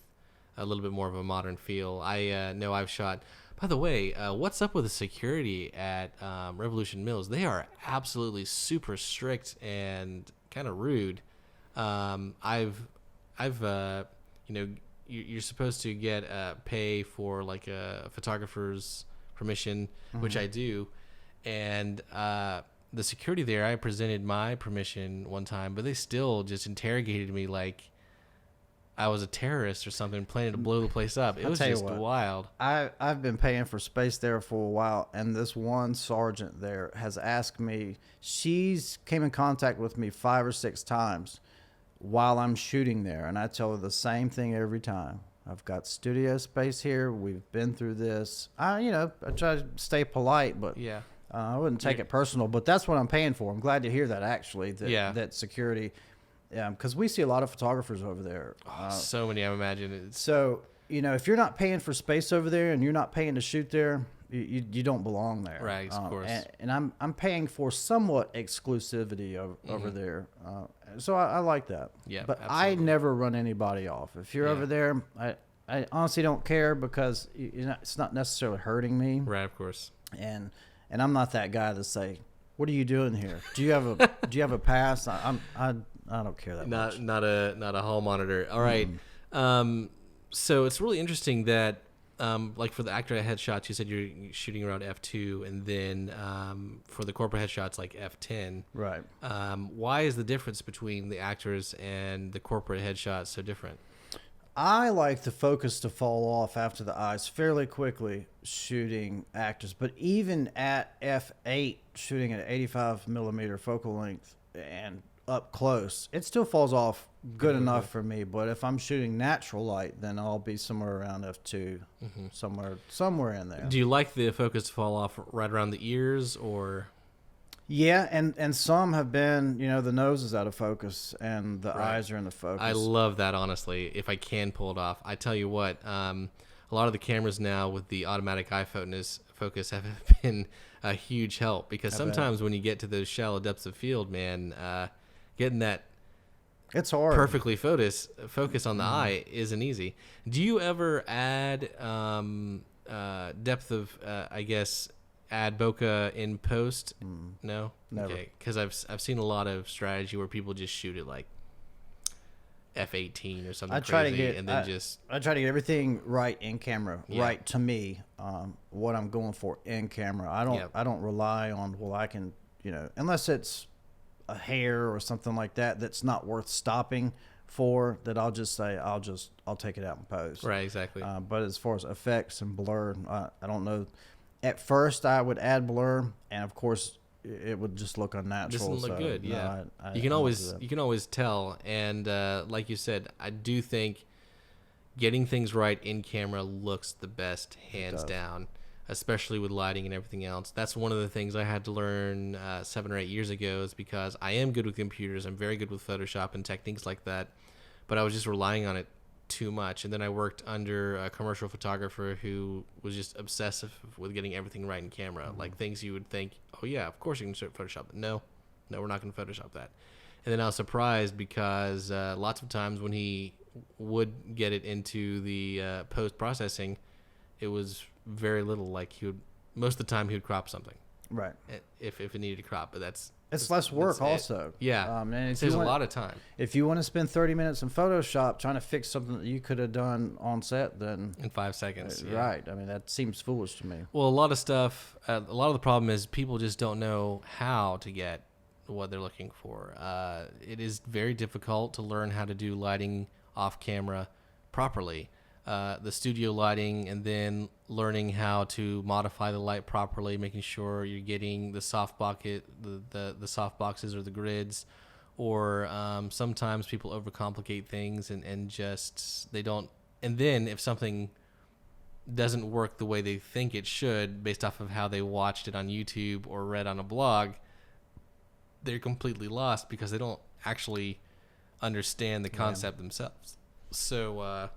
S1: a little bit more of a modern feel. I know I've shot. By the way, what's up with the security at Revolution Mills? They are absolutely super strict and kind of rude. You're supposed to get pay for like a photographer's permission, which I do, and the security there, I presented my permission one time, but they still just interrogated me like I was a terrorist or something, planning to blow the place up. It was just wild.
S2: I've been paying for space there for a while, and this one sergeant there has asked me, she's came in contact with me 5 or 6 times. while I'm shooting there. And I tell her the same thing every time. I've got studio space here. We've been through this. I try to stay polite, but
S1: Yeah.
S2: I wouldn't take it personal. But that's what I'm paying for. I'm glad to hear that, actually, that security, because we see a lot of photographers over there.
S1: So many, I imagine.
S2: So, if you're not paying for space over there and you're not paying to shoot there, you don't belong there.
S1: Right, of course.
S2: And I'm paying for somewhat exclusivity over there. So I like that.
S1: Yeah,
S2: but
S1: absolutely.
S2: I never run anybody off. If you're
S1: Yeah.
S2: over there, I honestly don't care, because it's not necessarily hurting me.
S1: Right, of course.
S2: And I'm not that guy to say, "What are you doing here? Do you have a pass?" I don't care that much.
S1: Not a hall monitor. All right. So it's really interesting that like for the actor headshots, you said you're shooting around f2, and then for the corporate headshots like f10.
S2: Right.
S1: Why is the difference between the actors and the corporate headshots so different?
S2: I like the focus to fall off after the eyes fairly quickly shooting actors, but even at f8 shooting at 85 millimeter focal length and up close, it still falls off good enough for me. But if I'm shooting natural light, then I'll be somewhere around f2, somewhere in there.
S1: Do you like the focus to fall off right around the ears, or?
S2: Yeah, and some have been, the nose is out of focus and the eyes are in the focus.
S1: I love that, honestly, if I can pull it off. I tell you what, a lot of the cameras now with the automatic eye focus have been a huge help, because sometimes when you get to those shallow depths of field, man, getting that
S2: it's hard.
S1: perfectly focus on the eye isn't easy. Do you ever add depth of, add bokeh in post? No?
S2: Never.
S1: Okay, because I've seen a lot of strategy where people just shoot it like f18 or something
S2: I try
S1: crazy,
S2: to get
S1: and then
S2: I try to get everything right in camera,
S1: Yeah.
S2: right to me, what I'm going for in camera. I don't rely on, I can, unless it's a hair or something like that that's not worth stopping for, that I'll just say I'll take it out in post.
S1: Right, exactly.
S2: But as far as effects and blur, I don't know. At first, I would add blur, and of course, it would just look unnatural.
S1: Doesn't look good. Yeah,
S2: I
S1: you can always tell, and like you said, I do think getting things right in camera looks the best, hands down, especially with lighting and everything else. That's one of the things I had to learn 7 or 8 years ago, is because I am good with computers. I'm very good with Photoshop and techniques like that, but I was just relying on it too much. And then I worked under a commercial photographer who was just obsessive with getting everything right in camera, like things you would think, oh yeah, of course you can Photoshop it. No, we're not going to Photoshop that. And then I was surprised, because lots of times when he would get it into the post processing, it was very little. Like most of the time he would crop something,
S2: right,
S1: if it needed to crop, but
S2: it's less work also.
S1: Yeah,
S2: and
S1: it saves a lot of time.
S2: If you want to spend 30 minutes in Photoshop trying to fix something that you could have done on set, then
S1: in 5 seconds,
S2: right? I mean, that seems foolish to me.
S1: Well, a lot of stuff. A lot of the problem is people just don't know how to get what they're looking for. It is very difficult to learn how to do lighting off camera properly. The studio lighting, and then learning how to modify the light properly, making sure you're getting the soft bucket, the soft boxes or the grids, or sometimes people overcomplicate things and just they don't. And then if something doesn't work the way they think it should, based off of how they watched it on YouTube or read on a blog, they're completely lost, because they don't actually understand the concept themselves. So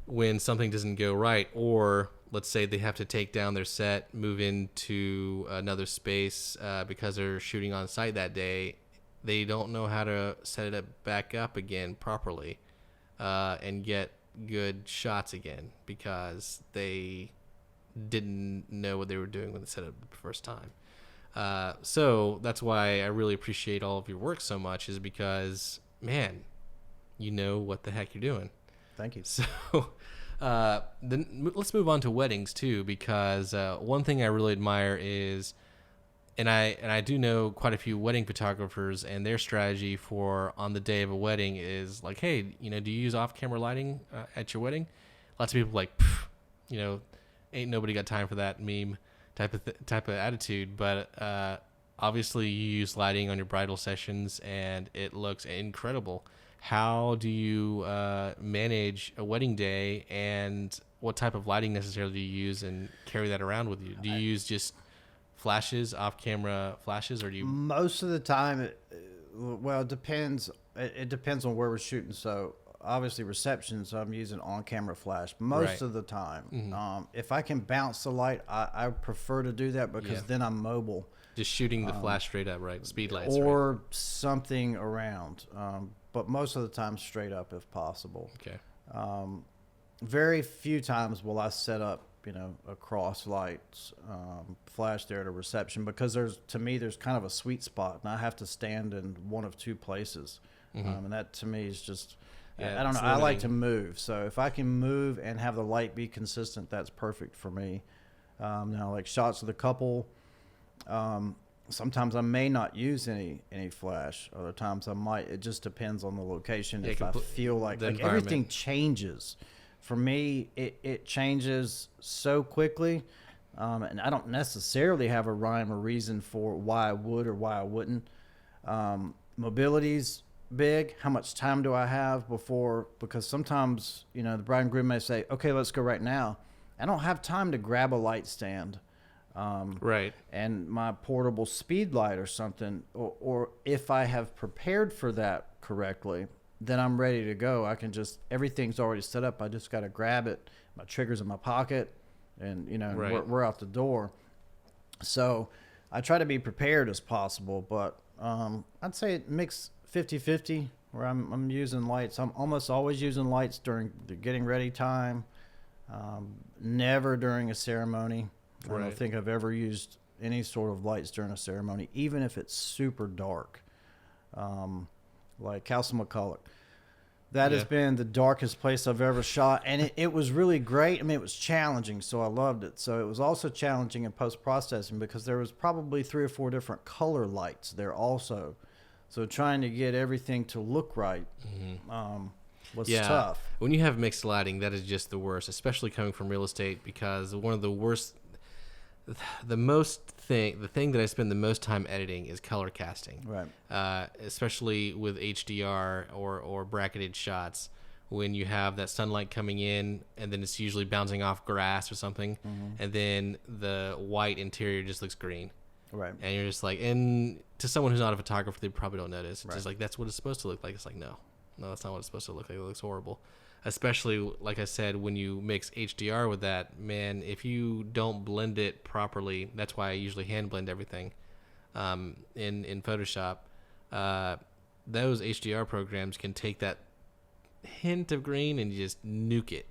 S1: when something doesn't go right, or let's say they have to take down their set, move into another space because they're shooting on site that day, they don't know how to set it back up again properly and get good shots again, because they didn't know what they were doing when they set it up the first time. So that's why I really appreciate all of your work so much, is because, man, you know what the heck you're doing.
S2: Thank you.
S1: So then let's move on to weddings too, because one thing I really admire is, and I do know quite a few wedding photographers, and their strategy for on the day of a wedding is like, hey, do you use off-camera lighting at your wedding? Lots of people are like, ain't nobody got time for that meme type of attitude. But obviously you use lighting on your bridal sessions, and it looks incredible. how do you manage a wedding day, and what type of lighting necessarily do you use and carry that around with you? Do you use just flashes, off-camera flashes, or do you?
S2: Most of the time, it depends. It depends on where we're shooting. So obviously receptions, I'm using on-camera flash most
S1: Right.
S2: of the time. If I can bounce the light, I prefer to do that because then I'm mobile.
S1: Just shooting the flash straight up, right? Speed lights,
S2: Or
S1: right?
S2: something around. But most of the time straight up if possible.
S1: Okay.
S2: Very few times will I set up, a cross lights flash there at a reception because there's kind of a sweet spot and I have to stand in one of two places. And that to me is just, I don't know. I like to move. So if I can move and have the light be consistent, that's perfect for me. Now like shots of the couple, sometimes I may not use any flash. Other times I might. It just depends on the location. If I feel like everything changes. For me, it changes so quickly, and I don't necessarily have a rhyme or reason for why I would or why I wouldn't. Mobility's big. How much time do I have before? Because sometimes, the bride and groom may say, okay, let's go right now. I don't have time to grab a light stand.
S1: Right.
S2: And my portable speed light or something, or if I have prepared for that correctly, then I'm ready to go. I can everything's already set up. I just got to grab it. My trigger's in my pocket and,
S1: Right.
S2: we're out the door. So I try to be prepared as possible, but I'd say it mix 50-50 where I'm using lights. I'm almost always using lights during the getting ready time, never during a ceremony. I don't think I've ever used any sort of lights during a ceremony, even if it's super dark. Like Castle McCulloch. That has been the darkest place I've ever shot, and it was really great. I mean, it was challenging, so I loved it. So it was also challenging in post-processing because there was probably 3 or 4 different color lights there also. So trying to get everything to look right was tough.
S1: When you have mixed lighting, that is just the worst, especially coming from real estate, because one of the worst, the thing that I spend the most time editing is color casting.
S2: Right.
S1: Especially with HDR or bracketed shots, when you have that sunlight coming in and then it's usually bouncing off grass or something, and then the white interior just looks green.
S2: Right.
S1: And you're just like, and to someone who's not a photographer, they probably don't notice. It's just like, that's what it's supposed to look like. It's like, no, that's not what it's supposed to look like. It looks horrible. Especially, like I said, when you mix HDR with that, man, if you don't blend it properly, that's why I usually hand blend everything in Photoshop. Those HDR programs can take that hint of green and just nuke it.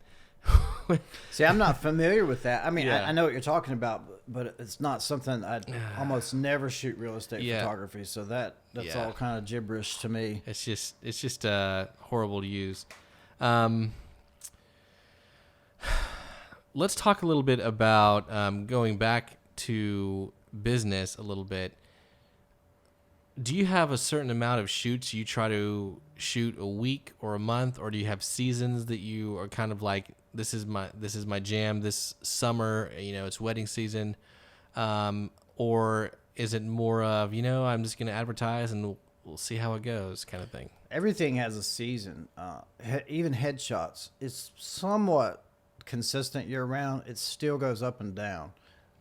S2: See, I'm not familiar with that. I mean, I know what you're talking about, but it's not something I'd almost never shoot real estate photography. So that's all kind of gibberish to me.
S1: It's just horrible to use. Let's talk a little bit about going back to business a little bit. Do you have a certain amount of shoots you try to shoot a week or a month, or do you have seasons that you are kind of like, this is my jam this summer, it's wedding season, or is it more of, I'm just going to advertise and we'll see how it goes kind of thing?
S2: Everything has a season. Even headshots, it's somewhat consistent year round. It still goes up and down.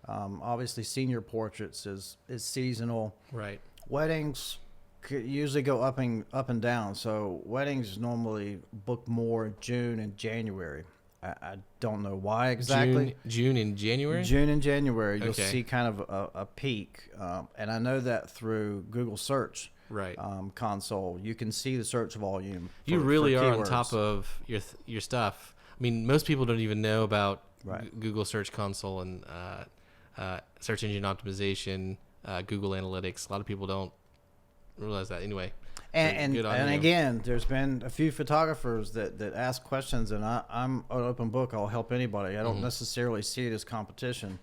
S2: Obviously, senior portraits is seasonal.
S1: Right.
S2: Weddings usually go up and down. So weddings normally book more June and January. I don't know why exactly.
S1: June and January?
S2: June and January. You'll see kind of a peak. And I know that through Google search.
S1: Right.
S2: Console. You can see the search volume.
S1: You really are on top of your stuff. I mean, most people don't even know about Google Search Console and search engine optimization, Google Analytics. A lot of people don't realize that. Anyway.
S2: And again, there's been a few photographers that ask questions, and I'm an open book. I'll help anybody. I don't necessarily see it as competition.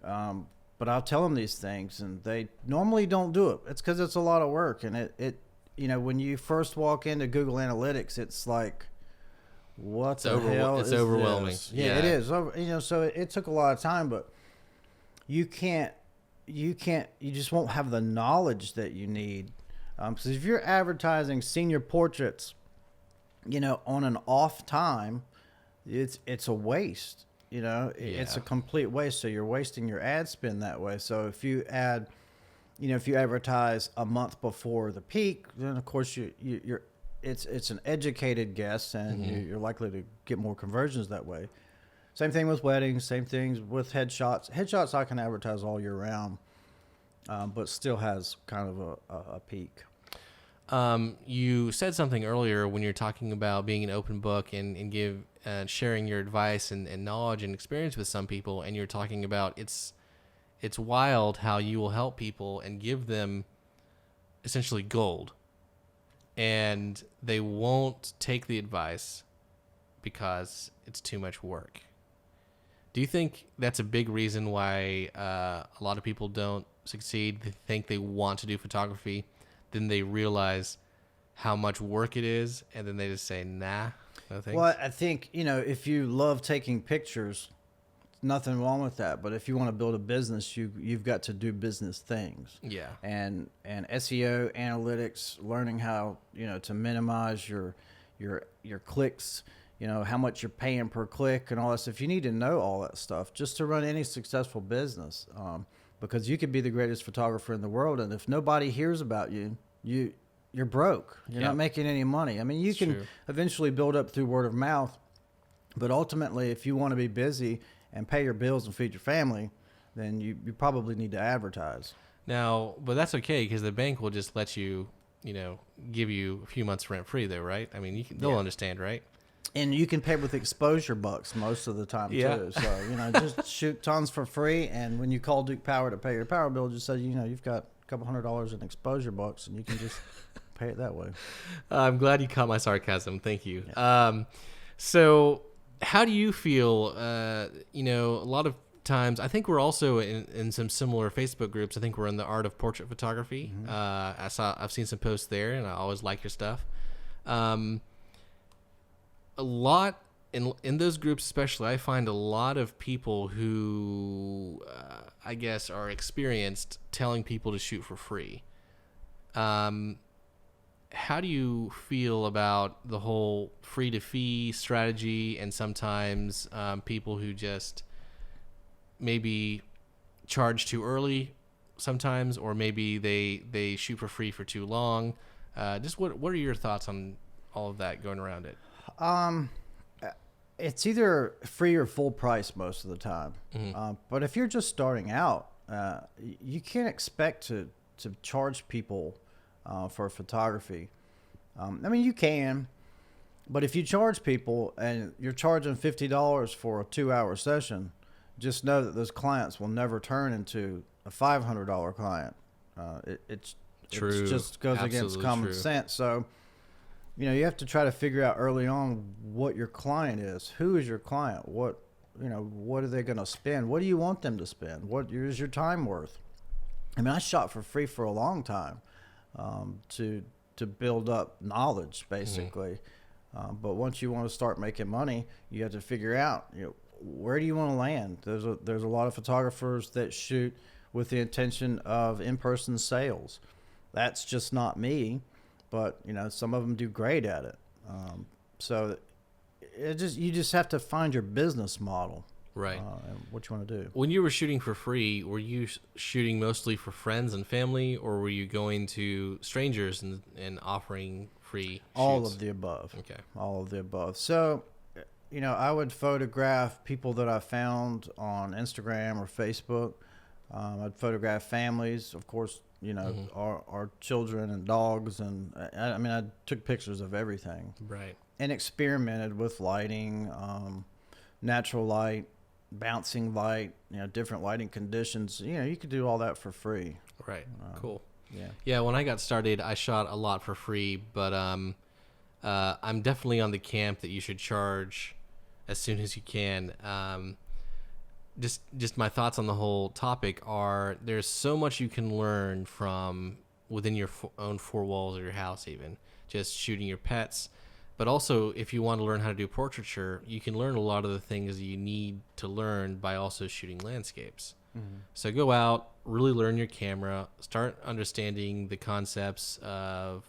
S2: But I'll tell them these things, and they normally don't do it. It's because it's a lot of work, and it when you first walk into Google Analytics, it's like, what the hell is
S1: overwhelming.
S2: This? Yeah, it is. So it took a lot of time, but you just won't have the knowledge that you need. Because if you're advertising senior portraits on an off time, it's a waste. It's a
S1: Yeah.
S2: complete waste. So you're wasting your ad spend that way. So if you advertise a month before the peak, then of course you're it's an educated guess, and you're likely to get more conversions that way. Same thing with weddings. Same things with headshots. Headshots I can advertise all year round, but still has kind of a peak.
S1: You said something earlier when you're talking about being an open book and sharing your advice and knowledge and experience with some people, and you're talking about it's wild how you will help people and give them essentially gold, and they won't take the advice because it's too much work. Do you think that's a big reason why a lot of people don't succeed? They think they want to do photography, then they realize how much work it is, and then they just say, nah, no thanks.
S2: Well, I think, if you love taking pictures, nothing wrong with that. But if you want to build a business, you've got to do business things.
S1: Yeah.
S2: And SEO, analytics, learning how, to minimize your clicks, how much you're paying per click and all that stuff. You need to know all that stuff just to run any successful business. Because you could be the greatest photographer in the world, and if nobody hears about you, you're broke. You're not making any money. I mean, you can eventually build up through word of mouth, but ultimately, if you want to be busy and pay your bills and feed your family, then you probably need to advertise.
S1: Now, but that's okay because the bank will just let you, give you a few months rent free, though, right? I mean, they'll understand, right?
S2: And you can pay with exposure bucks most of the time too. So just shoot tons for free, and when you call Duke Power to pay your power bill, just say you've got a couple $100 in exposure bucks, and you can just pay it that way.
S1: I'm glad you caught my sarcasm. Thank you. Yeah. So how do you feel? A lot of times, I think we're also in some similar Facebook groups. I think we're in the Art of Portrait Photography. Mm-hmm. I've seen some posts there, and I always like your stuff. A lot in those groups, especially, I find a lot of people who I guess are experienced telling people to shoot for free. How do you feel about the whole free to fee strategy, and sometimes people who just maybe charge too early sometimes, or maybe they shoot for free for too long? Just what are your thoughts on all of that going around it?
S2: It's either free or full price most of the time.
S1: Mm-hmm.
S2: But if you're just starting out, you can't expect to charge people for photography. I mean, you can, but if you charge people and you're charging $50 for a 2-hour session, just know that those clients will never turn into a $500 client. It's
S1: true.
S2: It just goes against common sense. So, you have to try to figure out early on what your client is. Who is your client? What are they going to spend? What do you want them to spend? What is your time worth? I mean, I shot for free for a long time to build up knowledge, basically. Mm-hmm. But once you want to start making money, you have to figure out, where do you want to land? There's a lot of photographers that shoot with the intention of in-person sales. That's just not me. But some of them do great at it. So you just have to find your business model,
S1: right?
S2: And what you want to do.
S1: When you were shooting for free, were you shooting mostly for friends and family, or were you going to strangers and offering free shoots?
S2: All of the above.
S1: Okay.
S2: All of the above. So, I would photograph people that I found on Instagram or Facebook. I'd photograph families, of course. Mm-hmm. our children and dogs, and I took pictures of everything.
S1: Right.
S2: And experimented with lighting, natural light, bouncing light, different lighting conditions. You could do all that for free.
S1: Right. Cool.
S2: Yeah.
S1: Yeah. When I got started, I shot a lot for free, but I'm definitely on the camp that you should charge as soon as you can. Just my thoughts on the whole topic are there's so much you can learn from within your own four walls of your house, even just shooting your pets. But also, if you want to learn how to do portraiture, you can learn a lot of the things you need to learn by also shooting landscapes. So go out, really learn your camera, start understanding the concepts of,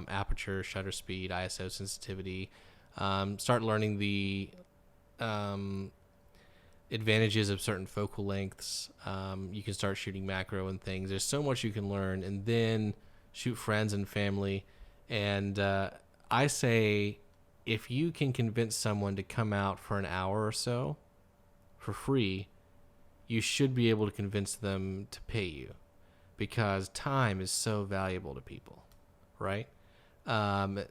S1: aperture, shutter speed, ISO sensitivity, start learning the advantages of certain focal lengths. You can start shooting macro and things. There's so much you can learn, and then shoot friends and family. And I say, if you can convince someone to come out for an hour or so for free, you should be able to convince them to pay you, because time is so valuable to people, right? That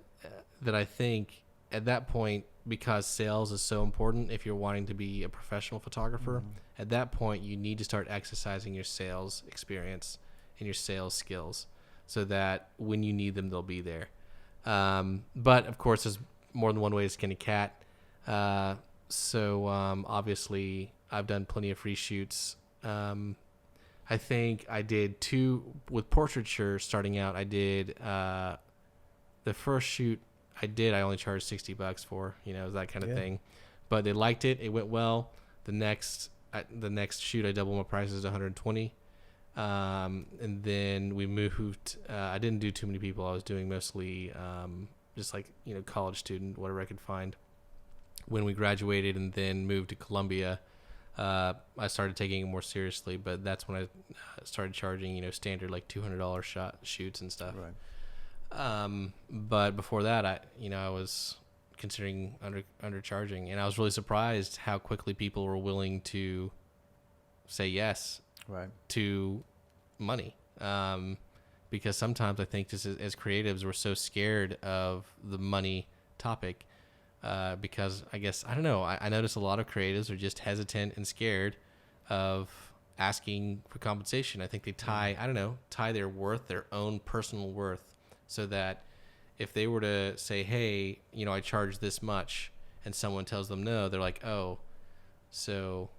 S1: I think at that point, because sales is so important if you're wanting to be a professional photographer, at that point you need to start exercising your sales experience and your sales skills so that when you need them, they'll be there. But of course, there's more than one way to skin a cat. So obviously I've done plenty of free shoots. I think I did 2 with portraiture starting out. I did the first shoot I only charged $60 for, that kind of thing, but they liked it. It went well. The next shoot, I doubled my prices to $120. And then we moved. I didn't do too many people. I was doing mostly just like, college student, whatever I could find. When we graduated and then moved to Columbia, I started taking it more seriously, but that's when I started charging, standard like $200 shoots and stuff.
S2: Right.
S1: But before that, I was considering undercharging, and I was really surprised how quickly people were willing to say yes to money. Because sometimes I think just as creatives, we're so scared of the money topic. Because I guess, I don't know, I notice a lot of creatives are just hesitant and scared of asking for compensation. I think they tie their worth, their own personal worth, so that if they were to say, hey, I charge this much, and someone tells them no, they're like, oh, so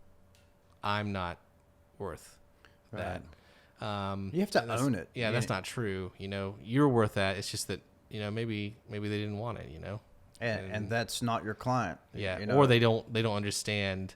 S1: I'm not worth that.
S2: You have to own it.
S1: Yeah, that's not true. You're worth that. It's just that, maybe they didn't want it,
S2: And that's not your client.
S1: Yeah, or they don't understand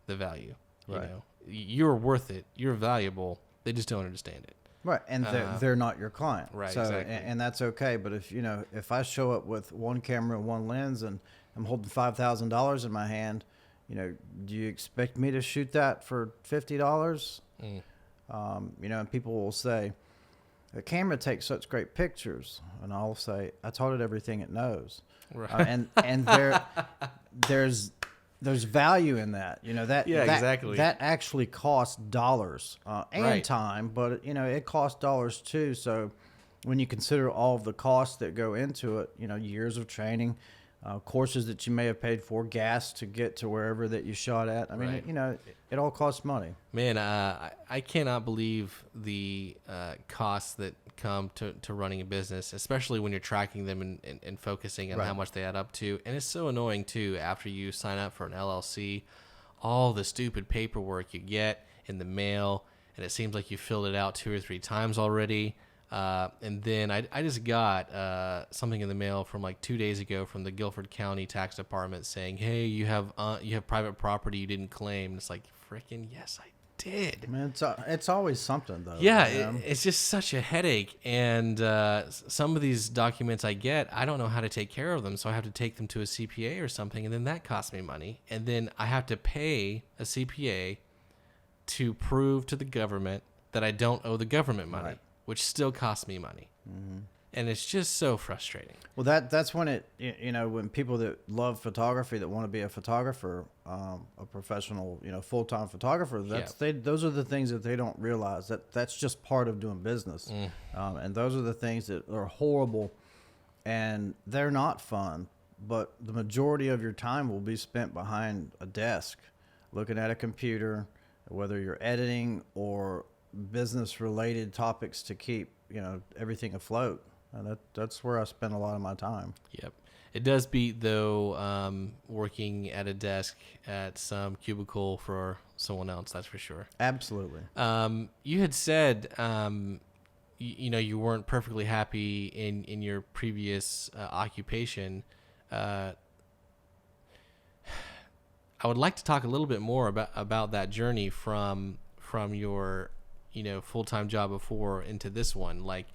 S1: the value.
S2: Right.
S1: You're worth it. You're valuable. They just don't understand it.
S2: Right, and they're not your client.
S1: Right,
S2: so,
S1: exactly.
S2: And that's okay. But if I show up with one camera and one lens and I'm holding $5,000 in my hand, do you expect me to shoot that for $50? And people will say, the camera takes such great pictures, and I'll say, I taught it everything it knows.
S1: Right.
S2: And there's value in that,
S1: exactly.
S2: That actually costs dollars and
S1: right.
S2: time, but it costs dollars too. So when you consider all of the costs that go into it, years of training, courses that you may have paid for, gas to get to wherever that you shot at. I mean,
S1: right.
S2: It all costs money.
S1: Man, I cannot believe the costs that come to running a business, especially when you're tracking them and focusing on
S2: right.
S1: how much they add up to. And it's so annoying, too, after you sign up for an LLC, all the stupid paperwork you get in the mail, and it seems like you filled it out 2 or 3 times already. And then I just got something in the mail from like 2 days ago from the Guilford County Tax Department saying, hey, you have private property you didn't claim. And it's like, freaking yes, I did.
S2: I mean, it's always something, though.
S1: Yeah, it's just such a headache. And some of these documents I get, I don't know how to take care of them, so I have to take them to a CPA or something, and then that costs me money. And then I have to pay a CPA to prove to the government that I don't owe the government money. Right. Which still costs me money. Mm-hmm. And it's just so frustrating.
S2: Well, that's when when people that love photography, that want to be a photographer, a professional, full-time photographer, those are the things that they don't realize, that's just part of doing business. And those are the things that are horrible, and they're not fun, but the majority of your time will be spent behind a desk, looking at a computer, whether you're editing or business related topics to keep everything afloat, and that's where I spend a lot of my time.
S1: Yep, it does beat though working at a desk at some cubicle for someone else, that's for sure.
S2: Absolutely.
S1: You had said you weren't perfectly happy in your previous occupation. I would like to talk a little bit more about that journey from from your, full-time job before into this one. Like,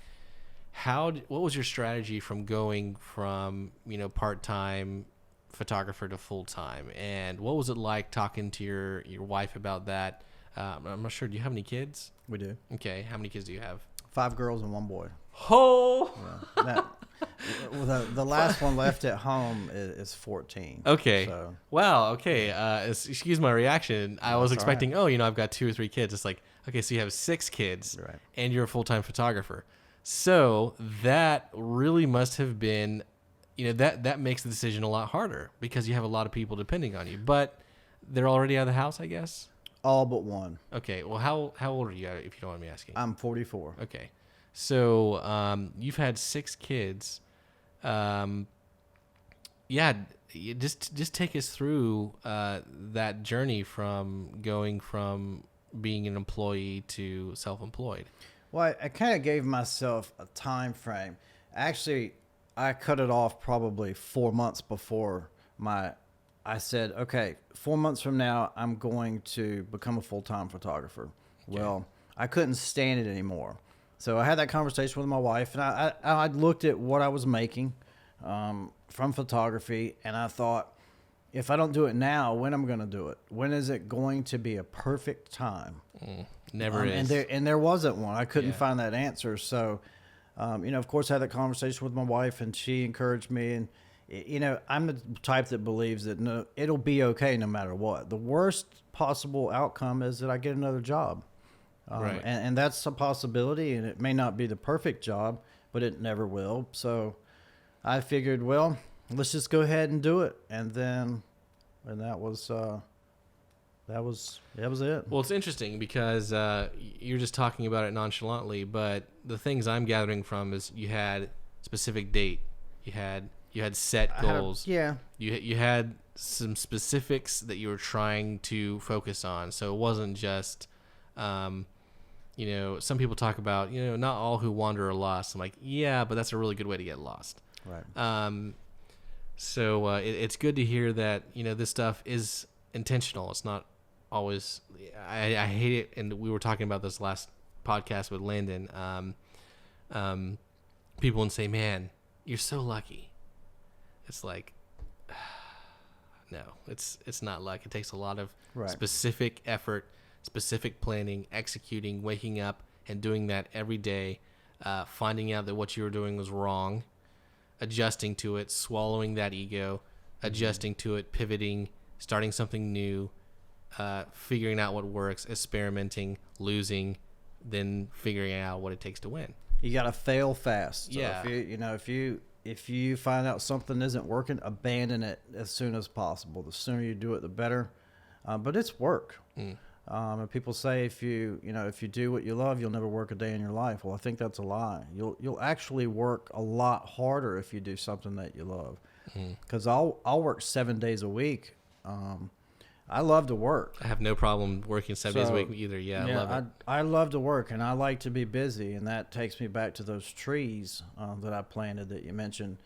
S1: what was your strategy from going from, part-time photographer to full-time? And what was it like talking to your wife about that? I'm not sure. Do you have any kids?
S2: We do.
S1: Okay. How many kids do you have?
S2: 5 girls and 1 boy.
S1: Oh!
S2: Yeah. The last one left at home is 14.
S1: Okay.
S2: So.
S1: Wow. Okay. Excuse my reaction. I was expecting,
S2: right.
S1: I've got 2 or 3 kids. It's like, okay, so you have 6 kids,
S2: Right.
S1: and you're a full-time photographer. So that really must have been, that makes the decision a lot harder because you have a lot of people depending on you. But they're already out of the house, I guess.
S2: All but one.
S1: Okay. Well, how old are you, if you don't mind me asking?
S2: I'm 44.
S1: Okay. So you've had 6 kids. Just take us through that journey from going from being an employee to self-employed.
S2: Well, I kind of gave myself a time frame. Actually, I cut it off probably 4 months before I said, okay, 4 months from now, I'm going to become a full-time photographer. Okay. Well, I couldn't stand it anymore. So I had that conversation with my wife, and I looked at what I was making from photography, and I thought, if I don't do it now, when am I going to do it? When is it going to be a perfect time?
S1: Never is.
S2: And there wasn't one. I couldn't find that answer. So, of course, I had that conversation with my wife, and she encouraged me. And, I'm the type that believes that no, it'll be okay no matter what. The worst possible outcome is that I get another job.
S1: Right.
S2: And that's a possibility, and it may not be the perfect job, but it never will. So I figured, well, let's just go ahead and do it. And that was it.
S1: Well, it's interesting because you're just talking about it nonchalantly, but the things I'm gathering from is you had specific date, you had set goals, you had some specifics that you were trying to focus on. So it wasn't just, some people talk about, not all who wander are lost. I'm like, yeah, but that's a really good way to get lost.
S2: Right.
S1: So it's good to hear that, this stuff is intentional. It's not always, I hate it. And we were talking about this last podcast with Landon. People would say, man, you're so lucky. It's like, no, it's not luck. It takes a lot of specific effort, specific planning, executing, waking up and doing that every day, finding out that what you were doing was wrong, adjusting to it, swallowing that ego, adjusting to it, pivoting, starting something new, figuring out what works, experimenting, losing, then figuring out what it takes to win.
S2: You got to fail fast. So
S1: yeah.
S2: If you find out something isn't working, abandon it as soon as possible. The sooner you do it, the better. But it's work. And people say if you do what you love, you'll never work a day in your life. Well, I think that's a lie. You'll actually work a lot harder if you do something that you love. Because I'll work 7 days a week. I love to work.
S1: I have no problem working 7 days a week either. Yeah, I love it.
S2: I love to work, and I like to be busy, and that takes me back to those trees that I planted that you mentioned.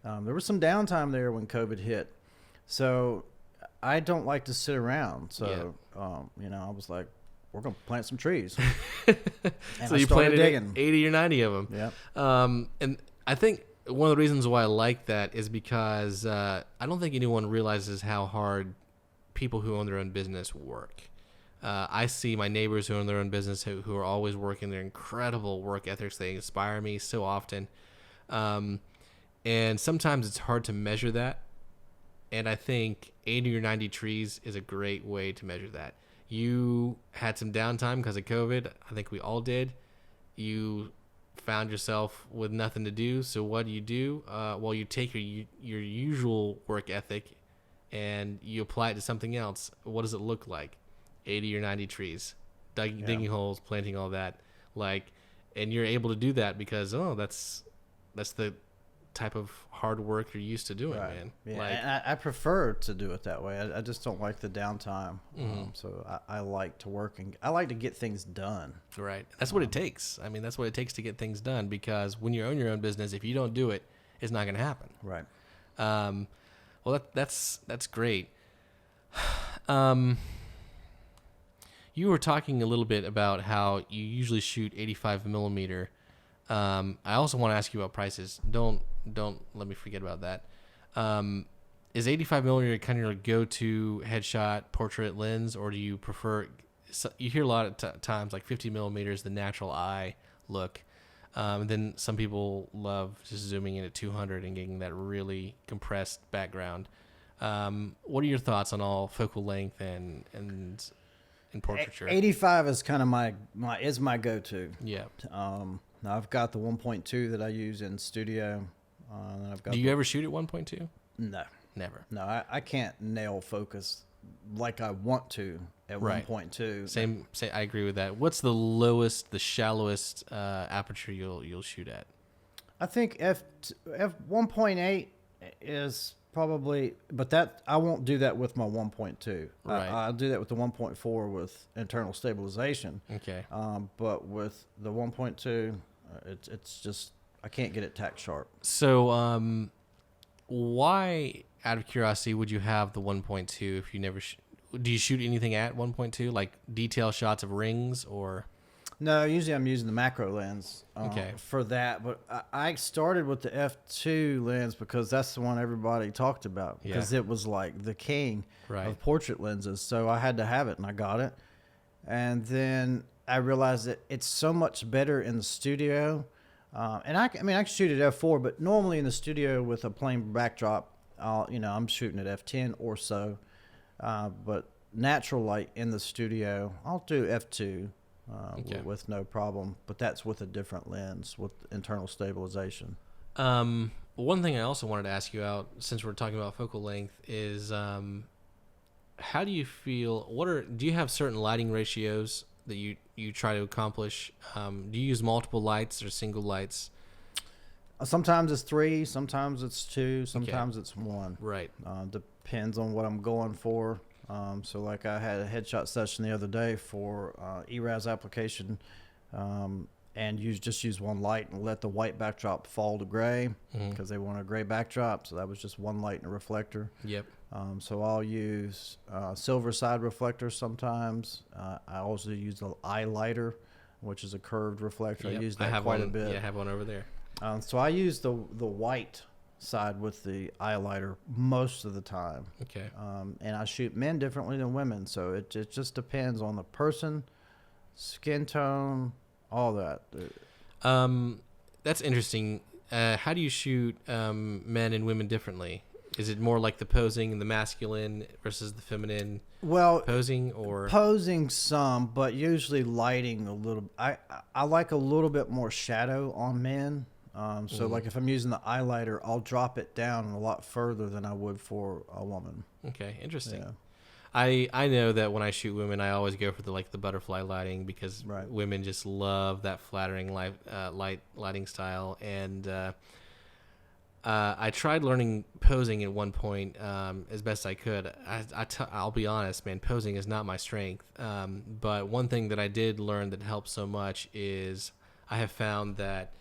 S2: There was some downtime there when COVID hit, so I don't like to sit around. So, I was like, we're going to plant some trees.
S1: And so you planted digging. 80 or 90 of them.
S2: Yeah.
S1: And I think one of the reasons why I like that is because I don't think anyone realizes how hard people who own their own business work. I see my neighbors who own their own business who are always working. Their incredible work ethics. They inspire me so often. And sometimes it's hard to measure that. And I think 80 or 90 trees is a great way to measure that. You had some downtime because of COVID. I think we all did. You found yourself with nothing to do. So what do? Well, you take your usual work ethic and you apply it to something else. What does it look like? 80 or 90 trees, digging holes, planting all that. And you're able to do that because, that's the type of hard work you're used to doing, man.
S2: Yeah, and I prefer to do it that way. I just don't like the downtime. So I like to work and I like to get things done. Right.
S1: That's what it takes. I mean, that's what it takes to get things done, because when you own your own business, if you don't do it, it's not going to happen.
S2: Right.
S1: Well, that's great. you were talking a little bit about how you usually shoot 85 millimeter. I also want to ask you about prices. Don't let me forget about that. Is 85 millimeter kind of your go-to headshot portrait lens, or do you prefer? You hear a lot of times like 50 millimeters, the natural eye look. And then some people love just zooming in at 200 and getting that really compressed background. What are your thoughts on all focal length and portraiture?
S2: 85 is kind of my go-to.
S1: Yeah.
S2: Now I've got the 1.2 that I use in studio. And I've got
S1: Do you ever shoot at 1.2?
S2: No.
S1: Never.
S2: No, I can't nail focus like I want to at
S1: Right.
S2: 1.2.
S1: Same. I agree with that. What's the lowest, the shallowest aperture you'll shoot at?
S2: I think f 1.8 is probably, but that I won't do that with my 1.2.
S1: Right.
S2: I'll do that with the 1.4 with internal stabilization.
S1: Okay.
S2: But with the 1.2, it's just I can't get it tack sharp.
S1: So, why, out of curiosity, would you have the 1.2 if you never? Do you shoot anything at 1.2, like detail shots of rings or?
S2: No, usually I'm using the macro lens
S1: Okay.
S2: for that. But I started with the f2 lens because that's the one everybody talked about because it was like the king of portrait lenses. So I had to have it, and I got it. And then I realized that it's so much better in the studio. And I can shoot at f4, but normally in the studio with a plain backdrop, I'm shooting at f10 or so. But natural light in the studio, I'll do f2 with no problem. But that's with a different lens with internal stabilization.
S1: One thing I also wanted to ask you out, since we're talking about focal length, is how do you feel? Do you have certain lighting ratios that you try to accomplish? Do you use multiple lights or single lights?
S2: Sometimes it's 3, sometimes it's 2, sometimes it's 1.
S1: Right.
S2: Depends on what I'm going for. So like I had a headshot session the other day for ERAS application, and just use one light and let the white backdrop fall to gray because they want a gray backdrop. So that was just one light and a reflector.
S1: Yep.
S2: So I'll use silver side reflectors sometimes. I also use the eye lighter, which is a curved reflector.
S1: Yep.
S2: I use that quite a bit.
S1: Yeah, I have one over there.
S2: So I use the white side with the eye lighter most of the time.
S1: Okay.
S2: And I shoot men differently than women, so it just depends on the person, skin tone, all that.
S1: That's interesting. How do you shoot men and women differently? Is it more like the posing and the masculine versus the feminine?
S2: Well,
S1: posing or
S2: posing some, but usually lighting a little. I like a little bit more shadow on men. So like if I'm using the highlighter, I'll drop it down a lot further than I would for a woman.
S1: Okay, interesting.
S2: Yeah.
S1: I know that when I shoot women, I always go for the butterfly lighting because women just love that flattering lighting style. And I tried learning posing at one point as best I could. I'll be honest, man, posing is not my strength. But one thing that I did learn that helps so much is I have found that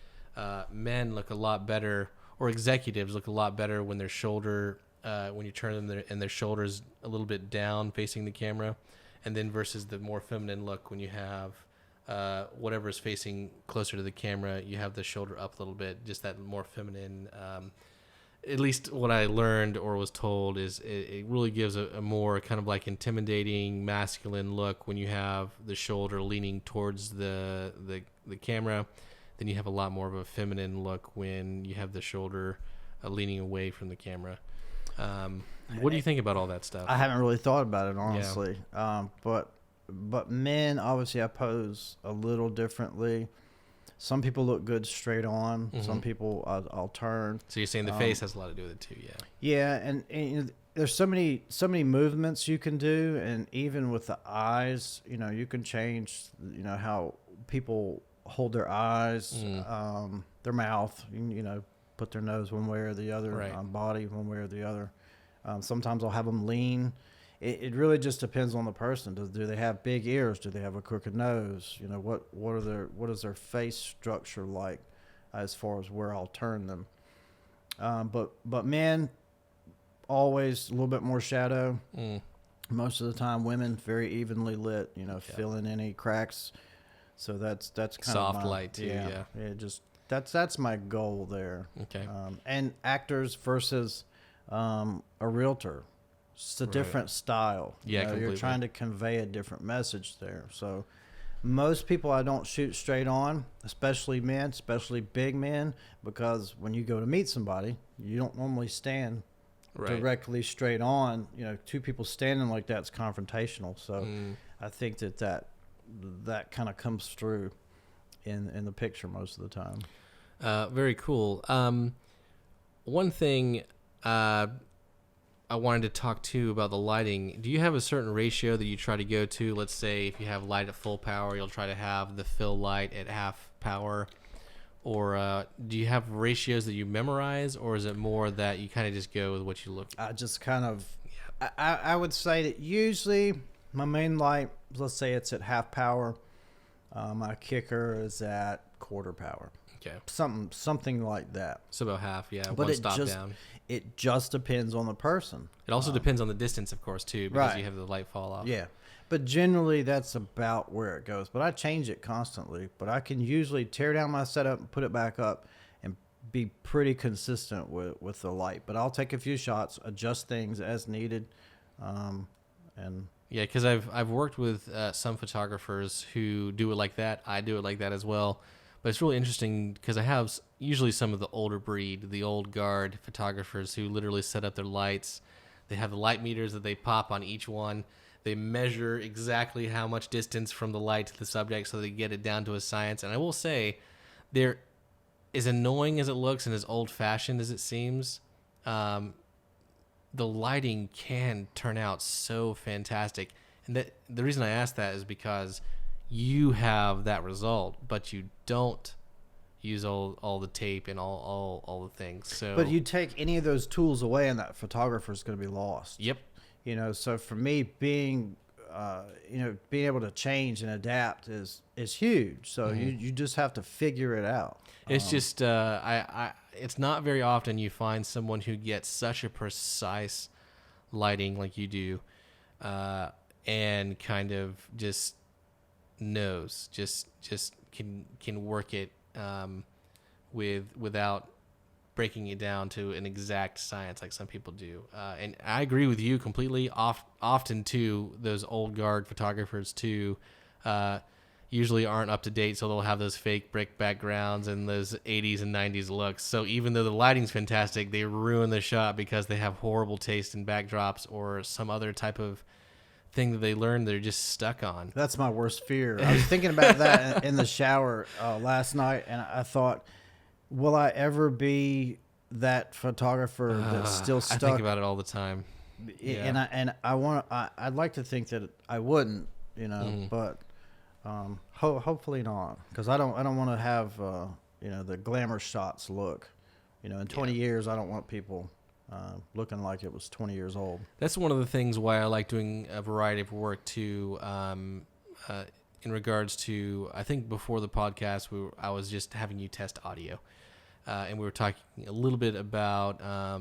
S1: men look a lot better, or executives look a lot better when their shoulder, when you turn them and their shoulders a little bit down facing the camera, and then versus the more feminine look when you have whatever is facing closer to the camera, you have the shoulder up a little bit, just that more feminine. At least what I learned or was told is it really gives a more kind of like intimidating masculine look when you have the shoulder leaning towards the camera. Then you have a lot more of a feminine look when you have the shoulder leaning away from the camera. What do you think about all that stuff?
S2: I haven't really thought about it, honestly. Yeah. But men, obviously, I pose a little differently. Some people look good straight on. Mm-hmm. Some people I'll turn.
S1: So you're saying the face has a lot to do with it too, yeah?
S2: Yeah, and there's so many movements you can do, and even with the eyes, you can change, how people hold their eyes, their mouth, put their nose one way or the other, body one way or the other. Sometimes I'll have them lean. It really just depends on the person. Do they have big ears? Do they have a crooked nose? What is their face structure like, as far as where I'll turn them? But men, always a little bit more shadow. Most of the time, women very evenly lit. Fill in any cracks. So that's kind
S1: Soft
S2: of my,
S1: light too. Yeah.
S2: Just that's my goal there.
S1: Okay.
S2: And actors versus a realtor, it's a different style.
S1: Yeah, completely.
S2: You're trying to convey a different message there. So most people I don't shoot straight on, especially men, especially big men, because when you go to meet somebody, you don't normally stand directly straight on. Two people standing like that's confrontational. So I think that kind of comes through in the picture most of the time.
S1: Very cool. One thing I wanted to talk too about the lighting. Do you have a certain ratio that you try to go to? Let's say if you have light at full power, you'll try to have the fill light at half power. Or do you have ratios that you memorize, or is it more that you kind of just go with what you look at?
S2: I just kind of, I would say that usually my main light, let's say it's at half power, my kicker is at quarter power.
S1: Okay.
S2: Something like that.
S1: So about half, yeah.
S2: But
S1: one stop down.
S2: It just depends on the person.
S1: It also depends on the distance, of course, too, because you have the light fall off.
S2: Yeah. But generally, that's about where it goes. But I change it constantly. But I can usually tear down my setup and put it back up and be pretty consistent with the light. But I'll take a few shots, adjust things as needed. And
S1: yeah, because I've worked with some photographers who do it like that. I do it like that as well. But it's really interesting because I have usually some of the older breed, the old guard photographers who literally set up their lights. They have the light meters that they pop on each one. They measure exactly how much distance from the light to the subject so they get it down to a science. And I will say, they're as annoying as it looks and as old-fashioned as it seems, the lighting can turn out so fantastic. And the reason I ask that is because you have that result, but you don't use all the tape and all the things. So,
S2: but you take any of those tools away, and that photographer is going to be lost.
S1: Yep.
S2: So for me, being able to change and adapt is huge. So you just have to figure it out.
S1: It's just it's not very often you find someone who gets such a precise lighting like you do, and kind of just knows, just can work it without breaking it down to an exact science like some people do. And I agree with you completely. Often too, those old guard photographers too usually aren't up to date, so they'll have those fake brick backgrounds and those 80s and 90s looks. So even though the lighting's fantastic, they ruin the shot because they have horrible taste in backdrops or some other type of thing that they learned they're just stuck on.
S2: That's my worst fear. I was thinking about that in the shower last night, and I thought, will I ever be that photographer that's still stuck?
S1: I think about it all the time.
S2: Yeah. And I'd like to think that I wouldn't, but hopefully not, because I don't want to have the glamour shots look. In 20 years, I don't want people looking like it was 20 years old.
S1: That's one of the things why I like doing a variety of work too. In regards to, I think before the podcast, I was just having you test audio, and we were talking a little bit about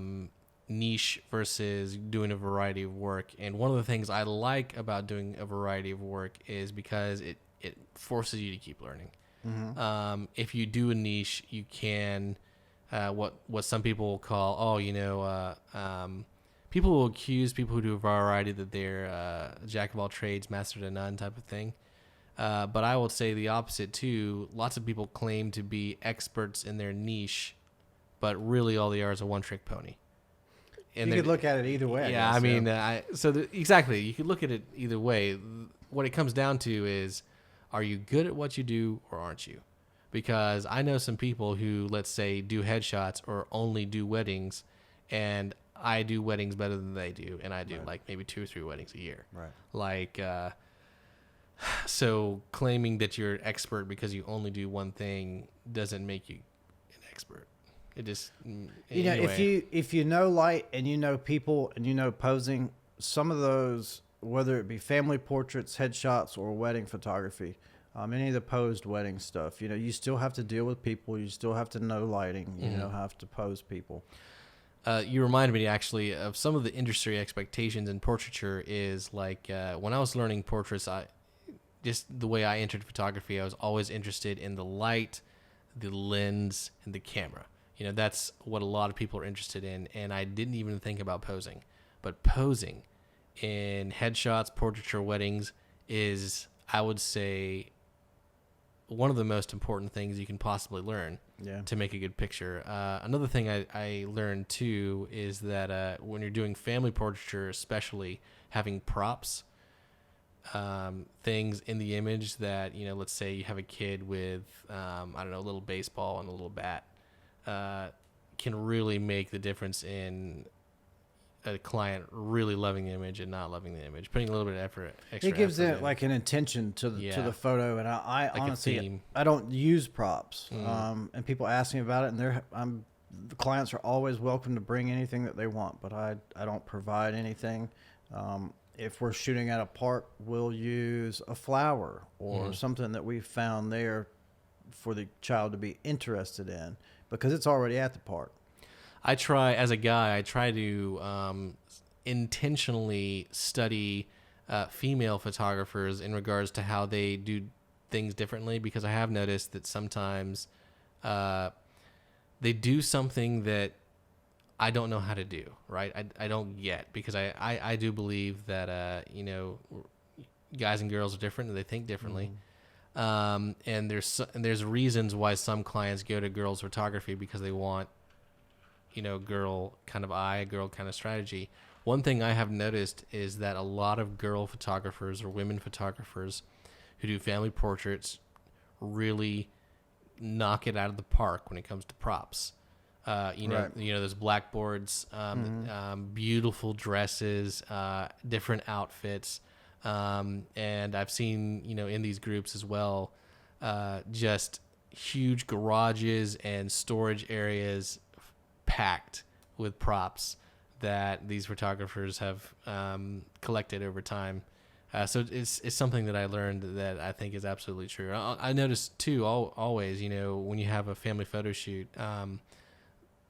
S1: niche versus doing a variety of work. And one of the things I like about doing a variety of work is because it forces you to keep learning. Mm-hmm. If you do a niche, you can. What some people will call, people will accuse people who do a variety that they're jack of all trades, master to none type of thing. But I will say the opposite too. Lots of people claim to be experts in their niche, but really all they are is a one-trick pony. And
S2: you could look at it either way.
S1: Yeah, I mean, exactly. You could look at it either way. What it comes down to is, are you good at what you do or aren't you? Because I know some people who, let's say, do headshots or only do weddings, and I do weddings better than they do, and I do like maybe 2 or 3 weddings a year.
S2: Right.
S1: Like, so claiming that you're an expert because you only do one thing doesn't make you an expert. It just anyway.
S2: if you know light and you know people and you know posing, some of those, whether it be family portraits, headshots, or wedding photography. Any of the posed wedding stuff, you still have to deal with people. You still have to know lighting. You have to pose people.
S1: You reminded me actually of some of the industry expectations in portraiture. Is like when I was learning portraits, just the way I entered photography, I was always interested in the light, the lens, and the camera. That's what a lot of people are interested in, and I didn't even think about posing. But posing in headshots, portraiture, weddings is, I would say, one of the most important things you can possibly learn to make a good picture. Another thing I learned too is that when you're doing family portraiture, especially having props, things in the image that, let's say you have a kid with, I don't know, a little baseball and a little bat, can really make the difference in a client really loving the image and not loving the image, putting a little bit of effort, extra
S2: It gives
S1: effort
S2: it
S1: in.
S2: like an intention to the photo, and I
S1: Like
S2: honestly I don't use props, and people ask me about it, and the clients are always welcome to bring anything that they want, but I don't provide anything. If we're shooting at a park, we'll use a flower or something that we found there for the child to be interested in, because it's already at the park.
S1: I try to intentionally study female photographers in regards to how they do things differently, because I have noticed that sometimes they do something that I don't know how to do, right? I don't get, because I do believe that, guys and girls are different and they think differently. And there's reasons why some clients go to girls photography, because they want, girl kind of eye, girl kind of strategy. One thing I have noticed is that a lot of girl photographers or women photographers who do family portraits really knock it out of the park when it comes to props. Those blackboards, beautiful dresses, different outfits. And I've seen, in these groups as well, just huge garages and storage areas packed with props that these photographers have collected over time. So it's something that I learned that I think is absolutely true. I noticed too, always, when you have a family photo shoot,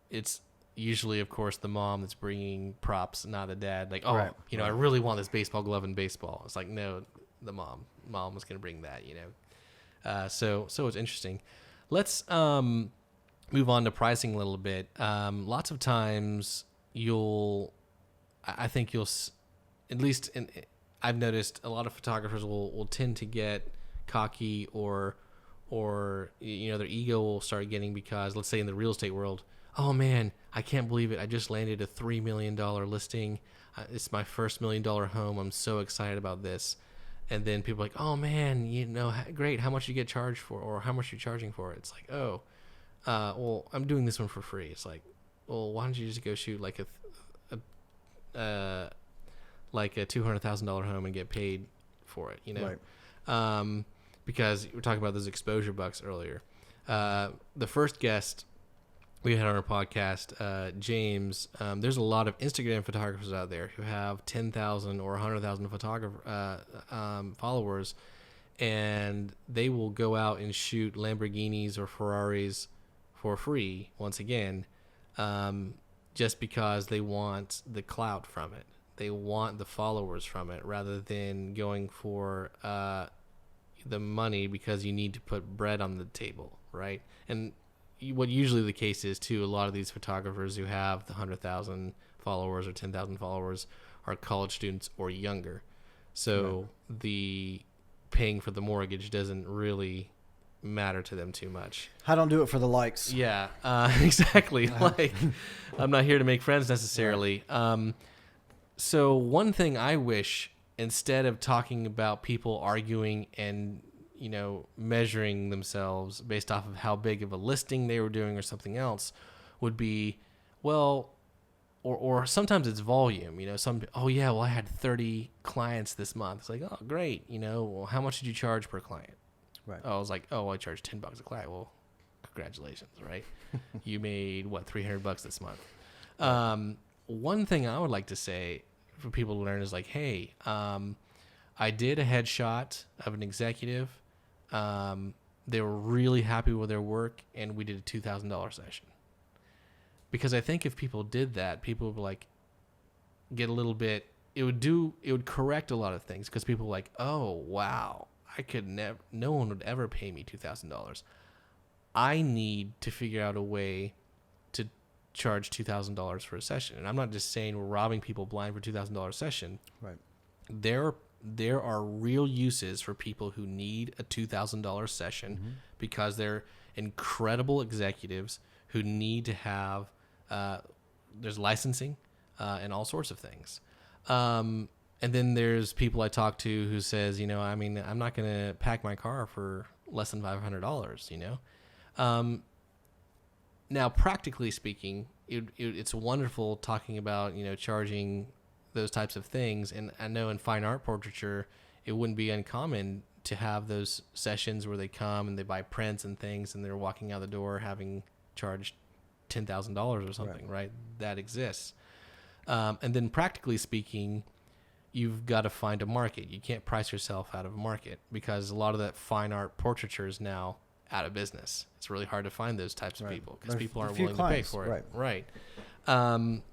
S1: it's usually, of course, the mom that's bringing props, not the dad. Like, I really want this baseball glove in baseball. It's like, no, the mom was going to bring that, So it's interesting. Let's move on to pricing a little bit. Lots of times at least I've noticed a lot of photographers will tend to get cocky or their ego will start getting, because let's say in the real estate world, oh man, I can't believe it, I just landed a $3 million listing. It's my first $1 million home. I'm so excited about this. And then people are like, oh man, great, how much you get charged for, or how much you're charging for it? It's like, well, I'm doing this one for free. It's like, well, why don't you just go shoot like a $200,000 home and get paid for it, Right. Because we were talking about those exposure bucks earlier. The first guest we had on our podcast, James, there's a lot of Instagram photographers out there who have 10,000 or 100,000 followers, and they will go out and shoot Lamborghinis or Ferraris for free, once again, just because they want the clout from it. They want the followers from it, rather than going for the money because you need to put bread on the table, right? And what usually the case is too, a lot of these photographers who have the 100,000 followers or 10,000 followers are college students or younger. So the paying for the mortgage doesn't really matter to them too much.
S2: I don't do it for the likes.
S1: Yeah, exactly. Like, I'm not here to make friends necessarily. Right. So one thing I wish, instead of talking about people arguing and measuring themselves based off of how big of a listing they were doing or something else, would be, well, or sometimes it's volume. I had 30 clients this month. It's like, oh, great. Well, how much did you charge per client?
S2: Right.
S1: I was like, I charged $10 a client. Well, congratulations, right? You made $300 this month. One thing I would like to say for people to learn is like, hey, I did a headshot of an executive. They were really happy with their work, and we did a $2,000 session. because I think if people did that, people would like get a little bit. It would correct a lot of things because people were like, oh wow, I could never. No one would ever pay me $2,000. I need to figure out a way to charge $2,000 for a session. And I'm not just saying we're robbing people blind for $2,000 session.
S2: Right.
S1: There are real uses for people who need a $2,000 session because they're incredible executives who need to have there's licensing and all sorts of things. And then there's people I talk to who says, I mean, I'm not going to pack my car for less than $500, Now, practically speaking, it's wonderful talking about, charging those types of things. And I know in fine art portraiture, it wouldn't be uncommon to have those sessions where they come and they buy prints and things and they're walking out the door having charged $10,000 or something, right? That exists. And then practically speaking, you've got to find a market. You can't price yourself out of a market because a lot of that fine art portraiture is now out of business. It's really hard to find those types of people because people aren't willing to pay for it. Right.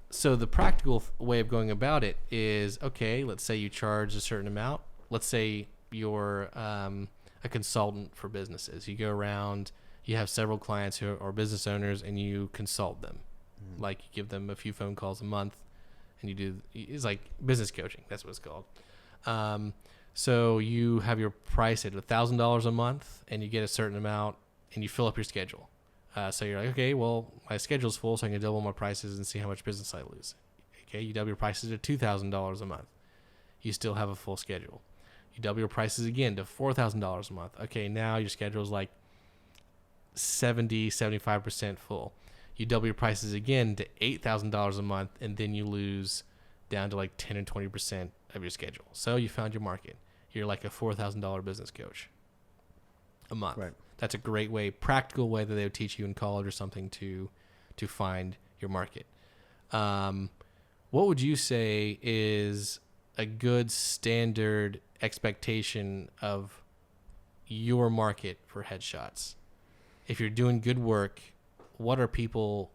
S1: So the practical way of going about it is, okay, let's say you charge a certain amount. Let's say you're a consultant for businesses. You go around, you have several clients who are business owners and you consult them. Like you give them a few phone calls a month and it's like business coaching. That's what it's called. So you have your price at $1,000 a month and you get a certain amount and you fill up your schedule. So you're like, okay, well, my schedule's full, so I can double my prices and see how much business I lose. Okay, you double your prices to $2,000 a month. You still have a full schedule. You double your prices again to $4,000 a month. Okay, now your schedule is like 75% full. You double your prices again to $8,000 a month, and then you lose down to like 10 or 20% of your schedule. So you found your market. You're like a $4,000 business coach a month. Right. That's a great way, practical way that they would teach you in college or something to find your market. What would you say is a good standard expectation of your market for headshots? If you're doing good work, what are people,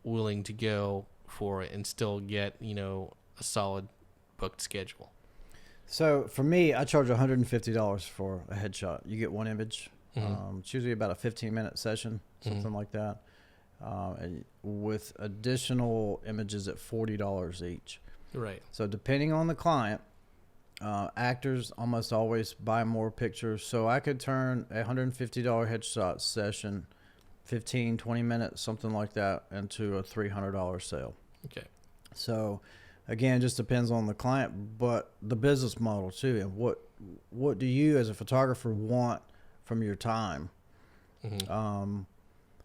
S1: willing to go for and still get, a solid booked schedule?
S2: So for me, I charge $150 for a headshot. You get one image. It's usually about a 15-minute session, something like that. And with additional images at $40 each.
S1: Right. So
S2: depending on the client, actors almost always buy more pictures. So I could turn a $150 headshot session, 15, 20 minutes, something like that, into a $300 sale.
S1: Okay.
S2: So again, it just depends on the client, but the business model too. And what do you as a photographer want from your time?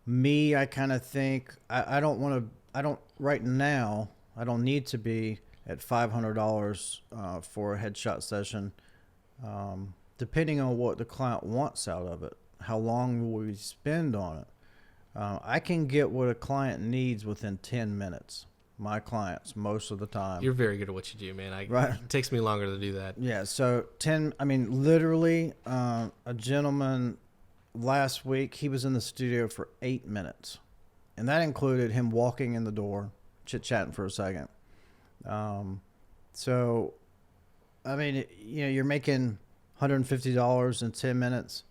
S2: Me, I kind of think I don't right now, I don't need to be at $500 for a headshot session, depending on what the client wants out of it. How long will we spend on it? I can get what a client needs within 10 minutes. My clients, most of the time.
S1: You're very good at what you do, man. Right. It takes me longer to do that.
S2: Yeah. So literally, a gentleman last week, he was in the studio for 8 minutes, and that included him walking in the door, chit-chatting for a second. So, you're making $150 in 10 minutes.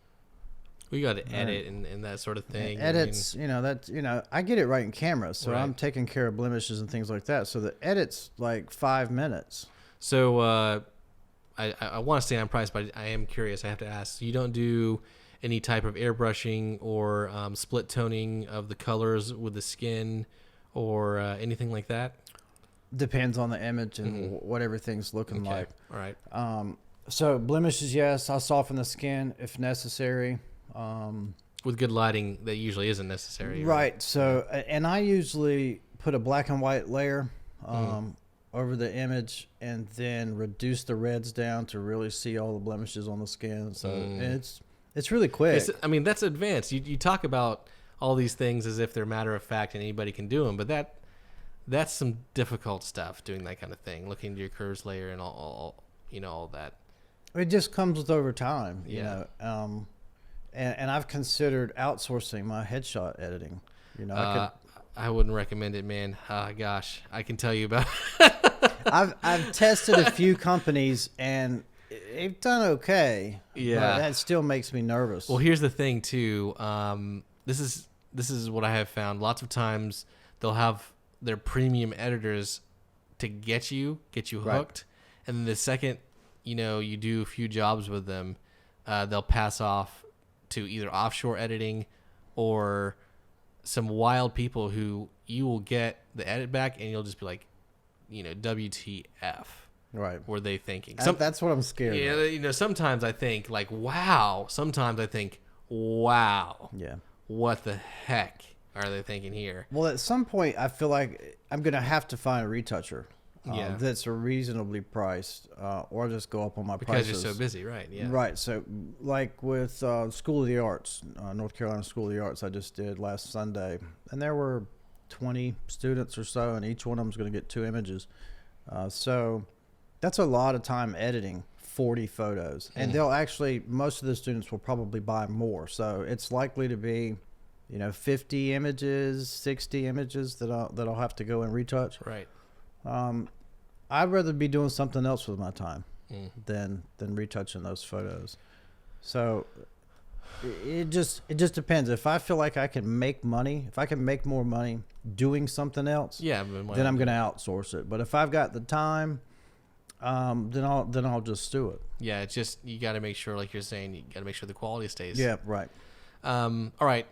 S1: We got to edit and that sort of thing.
S2: Edits, I get it right in camera, so right. I'm taking care of blemishes and things like that. So the edit's like 5 minutes.
S1: So I want to stay on price, but I am curious. I have to ask. You don't do any type of airbrushing or split toning of the colors with the skin or anything like that?
S2: Depends on the image and what everything's looking like.
S1: All right.
S2: So blemishes, yes. I'll soften the skin if necessary.
S1: With good lighting, that usually isn't necessary.
S2: Right. So, and I usually put a black and white layer over the image and then reduce the reds down to really see all the blemishes on the skin. So it's really quick.
S1: That's advanced. You talk about all these things as if they're matter of fact and anybody can do them, but that's some difficult stuff, doing that kind of thing, looking at your curves layer and all that.
S2: It just comes with over time, you know. And I've considered outsourcing my headshot editing.
S1: I wouldn't recommend it, man. Gosh, I can tell you about.
S2: I've tested a few companies and they've done okay.
S1: Yeah.
S2: But that still makes me nervous.
S1: Well, here's the thing too. This is what I have found. Lots of times they'll have their premium editors to get you hooked,
S2: Right.
S1: and then the second you do a few jobs with them, they'll pass off to either offshore editing or some wild people who you will get the edit back and you'll just be like, WTF.
S2: Right.
S1: Were they thinking?
S2: That's what I'm scared of.
S1: Yeah, sometimes I think like, wow. Sometimes I think, wow.
S2: Yeah.
S1: What the heck are they thinking here?
S2: Well, at some point, I feel like I'm going to have to find a retoucher
S1: Yeah.
S2: that's reasonably priced, or just go up on my
S1: Because
S2: prices.
S1: you're so busy, right? Yeah.
S2: Right. So, like with School of the Arts, North Carolina School of the Arts, I just did last Sunday, and there were 20 students or so, and each one of them is going to get 2 images. So that's a lot of time editing 40 photos, and they'll actually, most of the students will probably buy more. So it's likely to be, 50 images, 60 images that I'll have to go and retouch.
S1: Right.
S2: I'd rather be doing something else with my time than retouching those photos. So it just depends. If I feel like I can make money, if I can make more money doing something else,
S1: Yeah.
S2: then I'm going to outsource it. But if I've got the time, then I'll just do it.
S1: Yeah. It's just you got to make sure, like you're saying, you got to make sure the quality stays.
S2: Yeah, right.
S1: All right.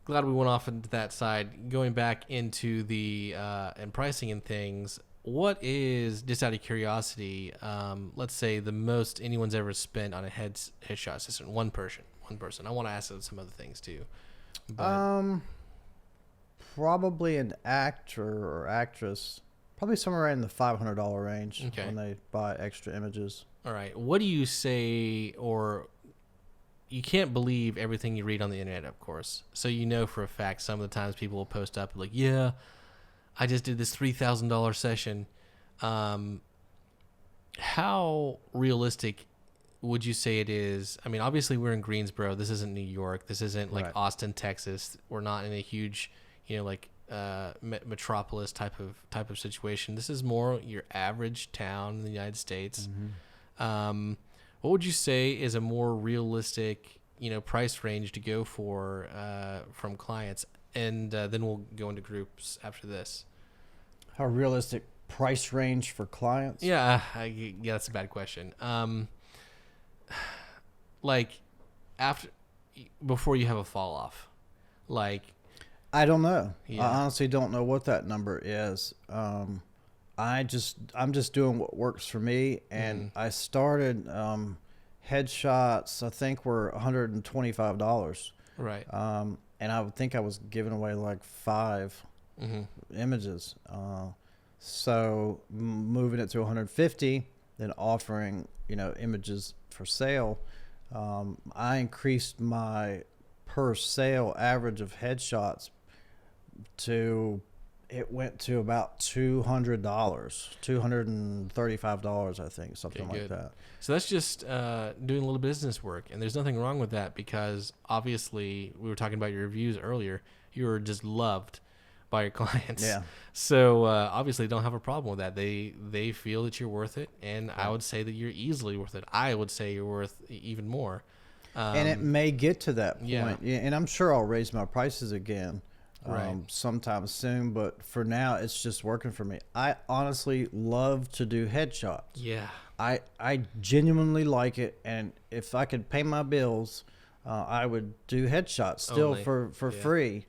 S1: Glad we went off into that side. Going back into the and pricing and things. What is, just out of curiosity, let's say the most anyone's ever spent on a headshot assistant? One person. I want to ask some other things too. But,
S2: Probably an actor or actress, probably somewhere in the $500 range
S1: Okay.
S2: when they buy extra images.
S1: all right. What do you say, or you can't believe everything you read on the internet, of course. So for a fact some of the times people will post up like, yeah, I just did this $3,000 session. How realistic would you say it is? I mean, obviously we're in Greensboro. This isn't New York. This isn't like
S2: Right.
S1: Austin, Texas. We're not in a huge, metropolis type of situation. This is more your average town in the United States. What would you say is a more realistic, price range to go for from clients? And then we'll go into groups after this.
S2: How realistic price range for clients?
S1: Yeah, that's a bad question. Like before you have a fall off, like
S2: I don't know.
S1: Yeah.
S2: I honestly don't know what that number is. I'm just doing what works for me, and I started headshots. I think were $125.
S1: right.
S2: And I would think I was giving away like 5 images. So moving it to 150, then offering images for sale. I increased my per sale average of headshots it went to about $200, $235, I think, something
S1: Okay,
S2: like
S1: good.
S2: that.
S1: So that's just doing a little business work, and there's nothing wrong with that because obviously we were talking about your reviews earlier. You were just loved by your clients.
S2: Yeah.
S1: So obviously don't have a problem with that. They feel that you're worth it, and I would say that you're easily worth it. I would say you're worth even more.
S2: And it may get to that point.
S1: yeah.
S2: And I'm sure I'll raise my prices again
S1: Right.
S2: sometime soon. But for now, it's just working for me. I honestly love to do headshots.
S1: Yeah.
S2: I genuinely like it. And if I could pay my bills, I would do headshots still
S1: Only.
S2: for
S1: Yeah.
S2: free.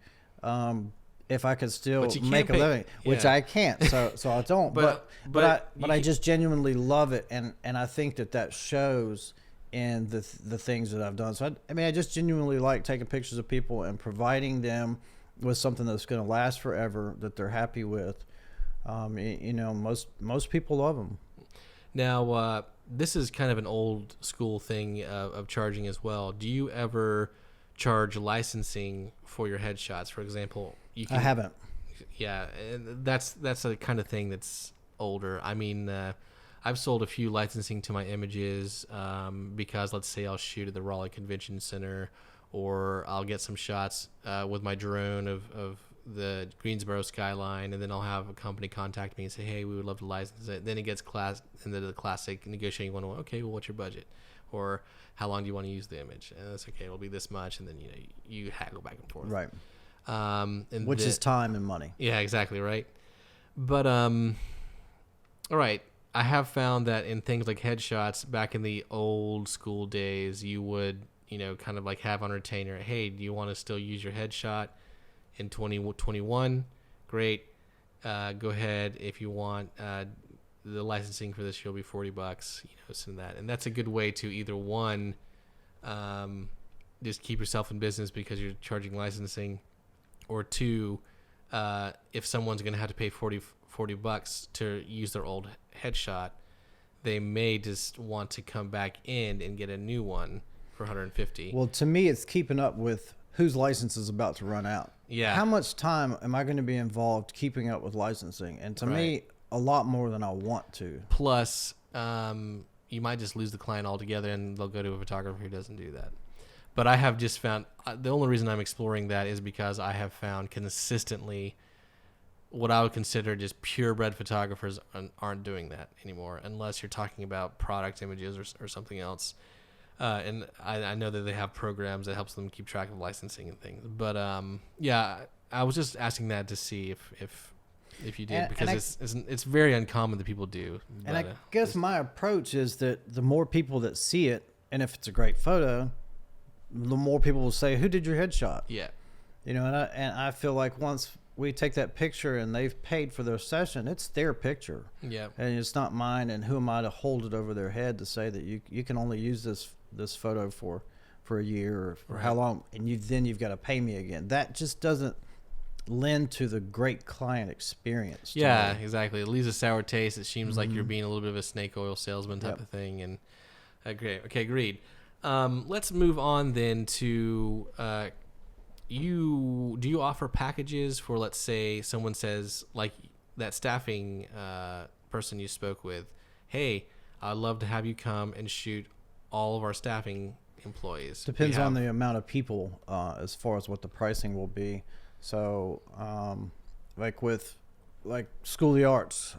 S2: If I could still
S1: But you can't
S2: make a
S1: pay-
S2: living, which
S1: yeah.
S2: I can't, so I don't.
S1: But
S2: but
S1: you
S2: I
S1: can-
S2: just genuinely love it, and I think that shows in the things that I've done. So I just genuinely like taking pictures of people and providing them with something that's going to last forever that they're happy with. Most people love them.
S1: Now, this is kind of an old school thing of charging as well. Do you ever charge licensing for your headshots? For example,
S2: I haven't.
S1: Yeah, and that's a kind of thing that's older. I mean, I've sold a few licensing to my images because let's say I'll shoot at the Raleigh Convention Center, or I'll get some shots with my drone of the Greensboro skyline, and then I'll have a company contact me and say, hey, we would love to license it. Then it gets into the classic negotiating one. Okay, well, what's your budget? Or how long do you want to use the image? And that's okay. It'll be this much, and then you haggle back and forth.
S2: Right.
S1: And
S2: which is time and money.
S1: Yeah, exactly right. But all right. I have found that in things like headshots, back in the old school days, you would kind of like have on retainer, hey, do you want to still use your headshot in 2021? Great. Go ahead. If you want the licensing for this, will be $40. Send that, and that's a good way to either one, just keep yourself in business because you're charging licensing, or two, if someone's going to have to pay $40 to use their old headshot, they may just want to come back in and get a new one for $150.
S2: Well, to me, it's keeping up with whose license is about to run out.
S1: Yeah.
S2: How much time am I going to be involved keeping up with licensing? And to me, a lot more than I want to.
S1: Plus, you might just lose the client altogether, and they'll go to a photographer who doesn't do that. But I have just found the only reason I'm exploring that is because I have found consistently what I would consider just purebred photographers aren't doing that anymore, unless you're talking about product images or something else. And I know that they have programs that helps them keep track of licensing and things. But yeah, I was just asking that to see if you did, because it's very uncommon that people do.
S2: And I guess my approach is that the more people that see it, and if it's a great photo, the more people will say, "Who did your headshot?"
S1: Yeah.
S2: And I feel like once we take that picture and they've paid for their session, it's their picture.
S1: Yeah.
S2: And it's not mine. And who am I to hold it over their head to say that you can only use this photo for a year or how long, and you've got to pay me again. That just doesn't lend to the great client experience.
S1: Yeah, exactly. It leaves a sour taste. It seems like you're being a little bit of a snake oil salesman type of thing. And okay, agreed. Let's move on then to do you offer packages for, let's say someone says, like that staffing person you spoke with, hey, I'd love to have you come and shoot all of our staffing employees.
S2: Depends on the amount of people as far as what the pricing will be. So like with School of the Arts,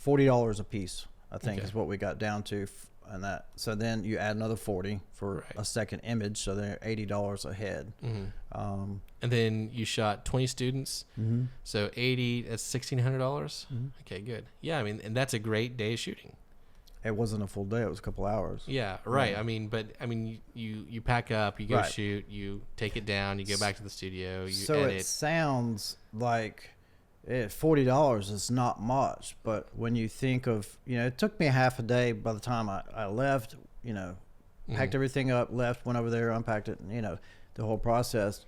S2: $40 a piece, I think is what we got down to. And that, so then you add another $40 for a second image, so they're $80 a head.
S1: And then you shot 20 students, so 80. That's $1,600. Okay, good. Yeah, I mean, and that's a great day of shooting.
S2: It wasn't a full day; it was a couple hours.
S1: Yeah, right. I mean, you pack up, you go shoot, you take it down, you go back to the studio, you
S2: so
S1: edit.
S2: It sounds like $40 is not much, but when you think of, it took me half a day by the time I left, packed everything up, left, went over there, unpacked it, and, the whole process.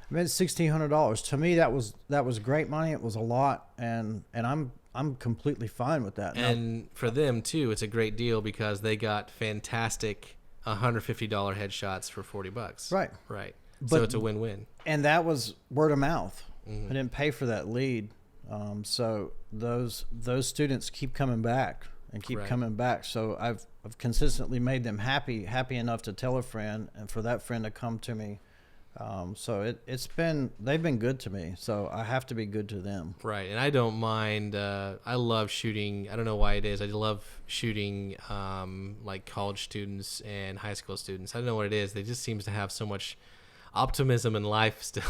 S2: I mean, it's $1,600. To me, that was great money. It was a lot, and I'm completely fine with that.
S1: And for them too, it's a great deal because they got fantastic $150 headshots for $40. Right. So it's a win-win.
S2: And that was word of mouth. I didn't pay for that lead. So those students keep coming back and keep coming back. So I've consistently made them happy enough to tell a friend, and for that friend to come to me. So they've been good to me, so I have to be good to them.
S1: Right. And I don't mind. I love shooting. I don't know why it is. I love shooting like college students and high school students. I don't know what it is. They just seems to have so much optimism in life still.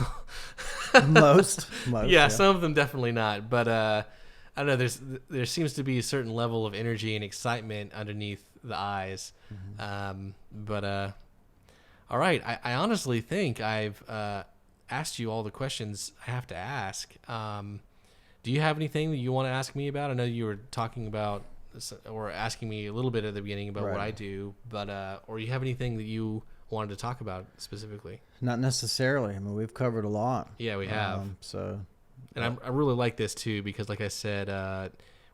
S2: most
S1: yeah, some of them definitely not, but I don't know, there seems to be a certain level of energy and excitement underneath the eyes. But all right, I honestly think I've asked you all the questions I have to ask. Do you have anything that you want to ask me about? I know you were talking about or asking me a little bit at the beginning about what I do, but or you have anything that you wanted to talk about specifically?
S2: Not necessarily. I mean, we've covered a lot.
S1: Yeah, we have.
S2: And
S1: I really like this too, because like I said,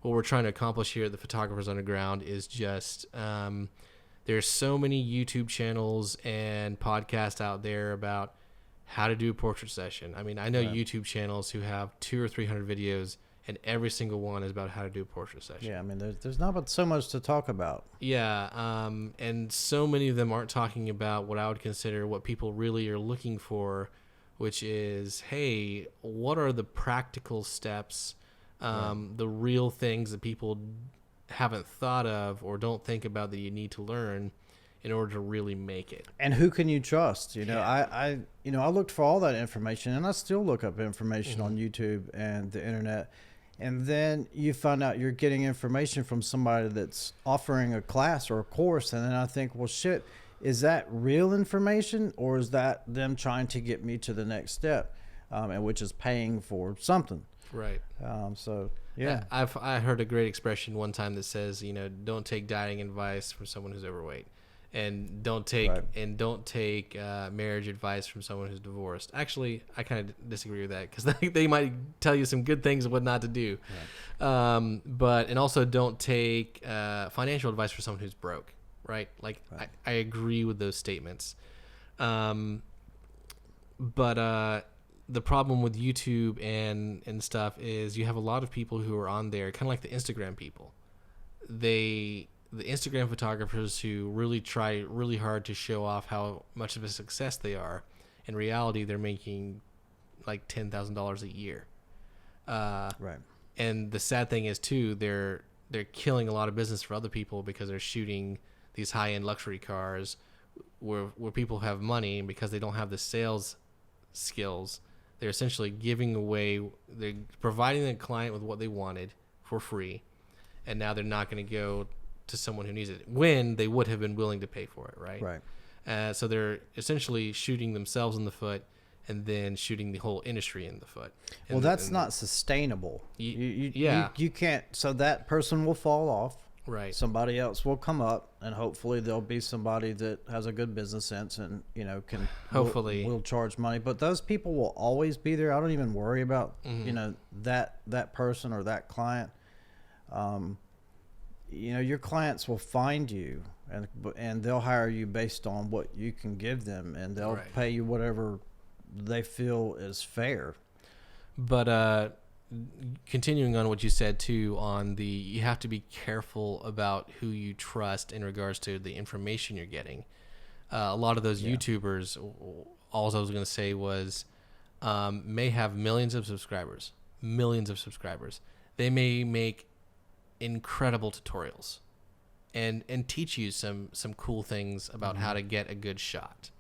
S1: what we're trying to accomplish here at the Photographers Underground is just there's so many YouTube channels and podcasts out there about how to do a portrait session. I mean, I know YouTube channels who have 200 or 300 videos, and every single one is about how to do a portrait session.
S2: Yeah, I mean, there's not but so much to talk about.
S1: Yeah, and so many of them aren't talking about what I would consider what people really are looking for which is, hey, what are the practical steps, the real things that people haven't thought of or don't think about that you need to learn in order to really make it.
S2: And who can you trust? I looked for all that information, and I still look up information on YouTube and the internet. And then you find out you're getting information from somebody that's offering a class or a course. And then I think, well, shit, is that real information, or is that them trying to get me to the next step, and which is paying for something?
S1: Right.
S2: So, yeah.
S1: I heard a great expression one time that says, don't take dieting advice from someone who's overweight. And don't take marriage advice from someone who's divorced. Actually, I kind of disagree with that, because they might tell you some good things of what not to do. Right. And also don't take financial advice from someone who's broke. Right? Like, right. I agree with those statements. But the problem with YouTube and stuff is you have a lot of people who are on there, kind of like the Instagram people. The Instagram photographers who really try really hard to show off how much of a success they are. In reality, they're making like $10,000 a year.
S2: Right.
S1: And the sad thing is too, they're killing a lot of business for other people, because they're shooting these high-end luxury cars where people have money, and because they don't have the sales skills, they're essentially they're providing the client with what they wanted for free, and now they're not going to go to someone who needs it when they would have been willing to pay for it, right?
S2: Right.
S1: So they're essentially shooting themselves in the foot, and then shooting the whole industry in the foot.
S2: Well, that's not sustainable. You can't. So that person will fall off.
S1: Right.
S2: Somebody else will come up, and hopefully there'll be somebody that has a good business sense and can
S1: hopefully
S2: will charge money. But those people will always be there. I don't even worry about that person or that client. Your clients will find you, and they'll hire you based on what you can give them, and they'll pay you whatever they feel is fair.
S1: But continuing on what you said too, you have to be careful about who you trust in regards to the information you're getting. A lot of those YouTubers, all I was going to say was, may have millions of subscribers. They may make incredible tutorials and teach you some cool things about how to get a good shot.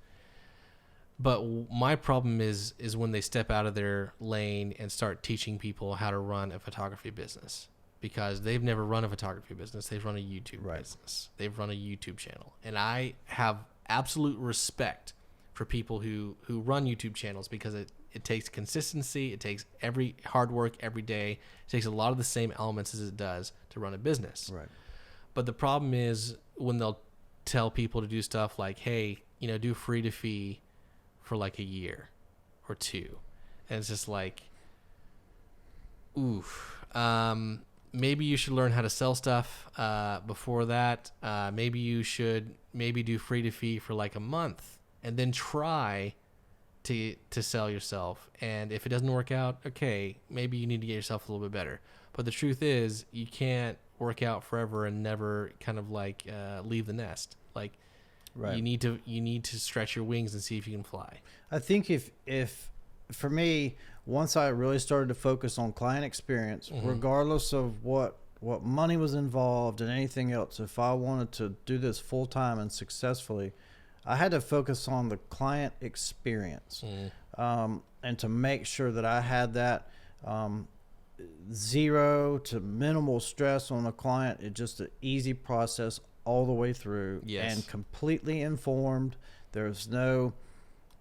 S1: But my problem is when they step out of their lane and start teaching people how to run a photography business, because they've never run a photography business. They've run a YouTube business. They've run a YouTube channel. And I have absolute respect for people who run YouTube channels, because it takes consistency. It takes every hard work every day. It takes a lot of the same elements as it does to run a business.
S2: Right.
S1: But the problem is when they'll tell people to do stuff like, hey, do free to fee for like a year or two. And it's just like, oof. Maybe you should learn how to sell stuff before that. Maybe you should do free to fee for like a month, and then try to sell yourself. And if it doesn't work out, okay, maybe you need to get yourself a little bit better. But the truth is, you can't work out forever and never kind of like leave the nest. Like, right. You need to stretch your wings and see if you can fly.
S2: I think if for me, once I really started to focus on client experience, regardless of what money was involved and anything else, if I wanted to do this full time and successfully, I had to focus on the client experience, and to make sure that I had that zero to minimal stress on the client. It's just an easy process all the way through, and completely informed. There's no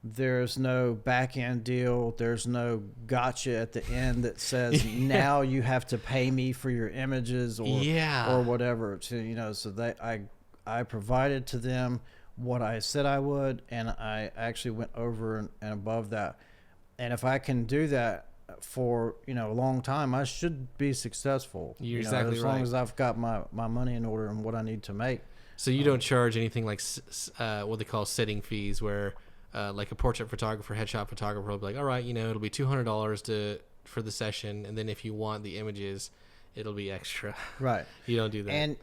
S2: back end deal. There's no gotcha at the end that says now you have to pay me for your images or whatever. So that I provided to them what I said I would, and I actually went over and above that. And if I can do that for a long time, I should be successful.
S1: You're exactly
S2: as long as I've got my money in order and what I need to make.
S1: So you don't charge anything like what they call sitting fees, where like a portrait photographer, headshot photographer will be like, all right, it'll be $200 for the session, and then if you want the images, it'll be extra.
S2: Right.
S1: You don't do that.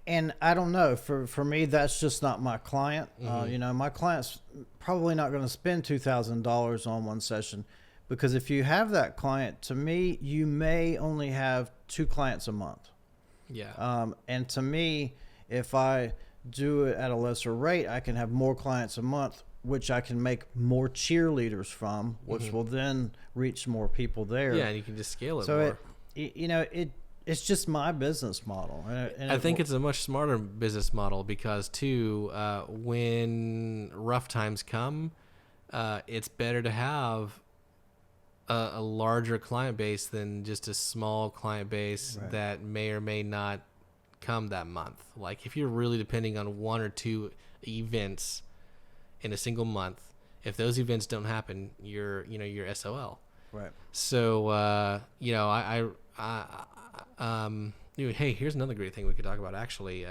S2: And I don't know, for me, that's just not my client. My client's probably not going to spend $2,000 on one session, because if you have that client, to me, you may only have 2 clients a month.
S1: Yeah.
S2: And to me, if I do it at a lesser rate, I can have more clients a month, which I can make more cheerleaders from, which will then reach more people there.
S1: Yeah, and you can just scale it
S2: so
S1: more.
S2: It's just my business model. And
S1: I think it's a much smarter business model because, too, when rough times come, it's better to have a larger client base than just a small client base
S2: Right.
S1: that may or may not come that month. Like if you're really depending on 1 or 2 events in a single month, if those events don't happen, you're SOL.
S2: Right.
S1: So hey, here's another great thing we could talk about actually.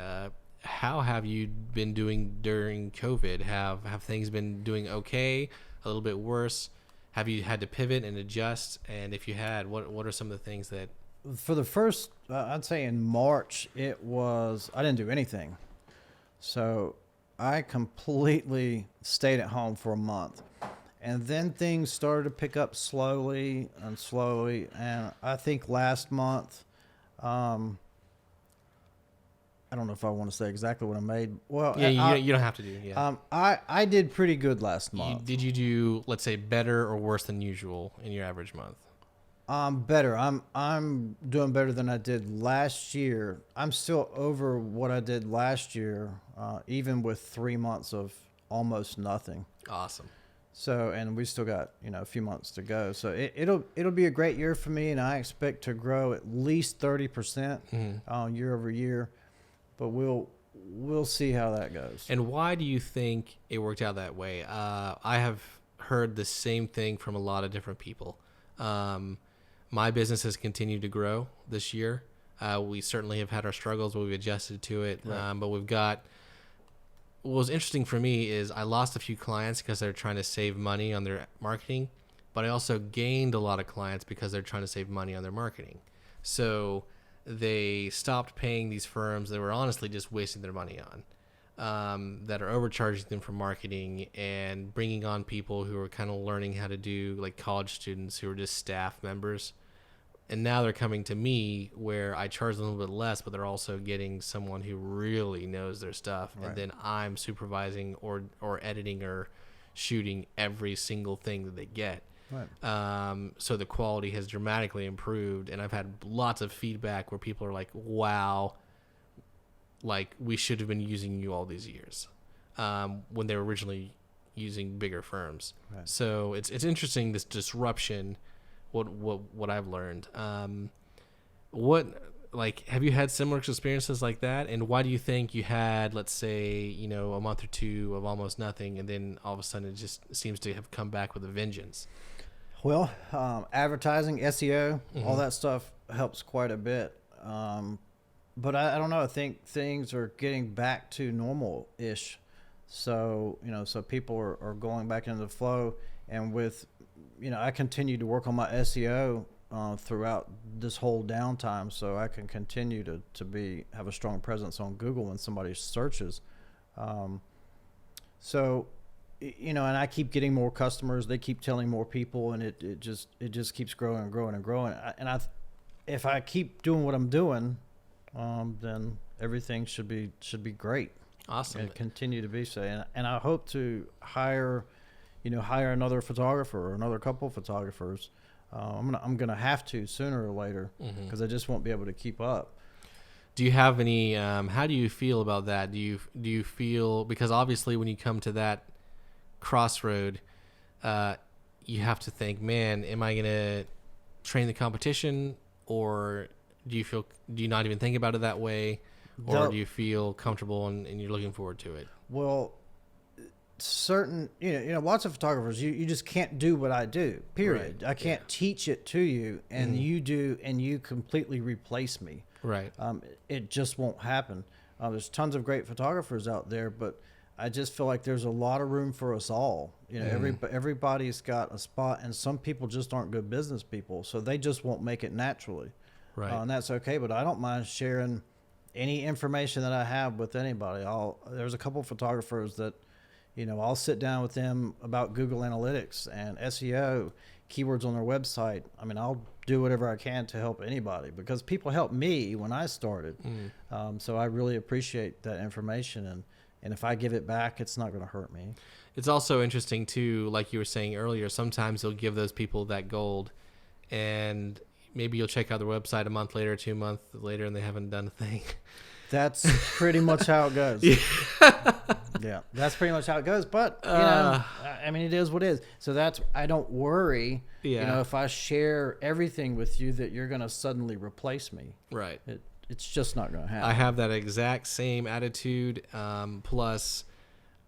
S1: How have you been doing during COVID? Have things been doing okay, a little bit worse? Have you had to pivot and adjust? And if you had, what are some of the things that...
S2: For the first, I'd say in March, I didn't do anything. So I completely stayed at home for a month. And then things started to pick up slowly and slowly. And I think last month, I don't know if I want to say exactly what I made. Well,
S1: Yeah, you don't have to do. Yeah.
S2: I did pretty good last month.
S1: Did you do, let's say, better or worse than usual in your average month?
S2: Better. I'm doing better than I did last year. I'm still over what I did last year, even with 3 months of almost nothing.
S1: Awesome.
S2: So, and we still got a few months to go. So it'll be a great year for me, and I expect to grow at least 30% year over year. But we'll see how that goes.
S1: And why do you think it worked out that way? I have heard the same thing from a lot of different people. My business has continued to grow this year. We certainly have had our struggles, but we've adjusted to it.
S2: Right.
S1: But we've got... What was interesting for me is I lost a few clients because they're trying to save money on their marketing, but I also gained a lot of clients because they're trying to save money on their marketing. So they stopped paying these firms that were honestly just wasting their money on, that are overcharging them for marketing and bringing on people who are kind of learning how to do, like college students who are just staff members. And now they're coming to me where I charge them a little bit less, but they're also getting someone who really knows their stuff.
S2: Right.
S1: And then I'm supervising or editing or shooting every single thing that they get.
S2: Right.
S1: So the quality has dramatically improved. And I've had lots of feedback where people are like, wow, like we should have been using you all these years, when they were originally using bigger firms.
S2: Right.
S1: So it's interesting, this disruption. What I've learned. Have you had similar experiences like that? And why do you think you had, let's say, a month or 2 of almost nothing, and then all of a sudden it just seems to have come back with a vengeance?
S2: Well, advertising, SEO, all that stuff helps quite a bit. But I don't know. I think things are getting back to normal-ish. So, so people are going back into the flow. And with, I continue to work on my SEO throughout this whole downtime, so I can continue to have a strong presence on Google when somebody searches. So, and I keep getting more customers. They keep telling more people, and it just keeps growing and growing and growing. If I keep doing what I'm doing, then everything should be great.
S1: Awesome.
S2: And continue to be so. And I hope to hire another photographer or another couple of photographers. I'm gonna have to sooner or later, because I just won't be able to keep up.
S1: Do you have any? How do you feel about that? Do you feel, because obviously when you come to that crossroad, you have to think, man, am I gonna train the competition, or do you not even think about it that way, or do you feel comfortable and you're looking forward to it?
S2: Well, certain lots of photographers, you just can't do what I do, period.
S1: Right.
S2: I can't teach it to you, and you do, and you completely replace me.
S1: Right.
S2: It just won't happen. There's tons of great photographers out there, but I just feel like there's a lot of room for us all. Everybody's got a spot, and some people just aren't good business people, so they just won't make it naturally.
S1: Right.
S2: And that's okay, but I don't mind sharing any information that I have with anybody, there's a couple of photographers that, I'll sit down with them about Google Analytics and SEO, keywords on their website. I mean, I'll do whatever I can to help anybody because people helped me when I started. So I really appreciate that information. And if I give it back, it's not going to hurt me.
S1: It's also interesting too, like you were saying earlier, sometimes you'll give those people that gold and maybe you'll check out their website a month later, 2 months later, and they haven't done a thing.
S2: That's pretty much how it goes. Yeah, that's pretty much how it goes. But, I mean, it is what it is. So I don't worry, if I share everything with you that you're going to suddenly replace me.
S1: Right.
S2: It's just not going to happen.
S1: I have that exact same attitude. Plus,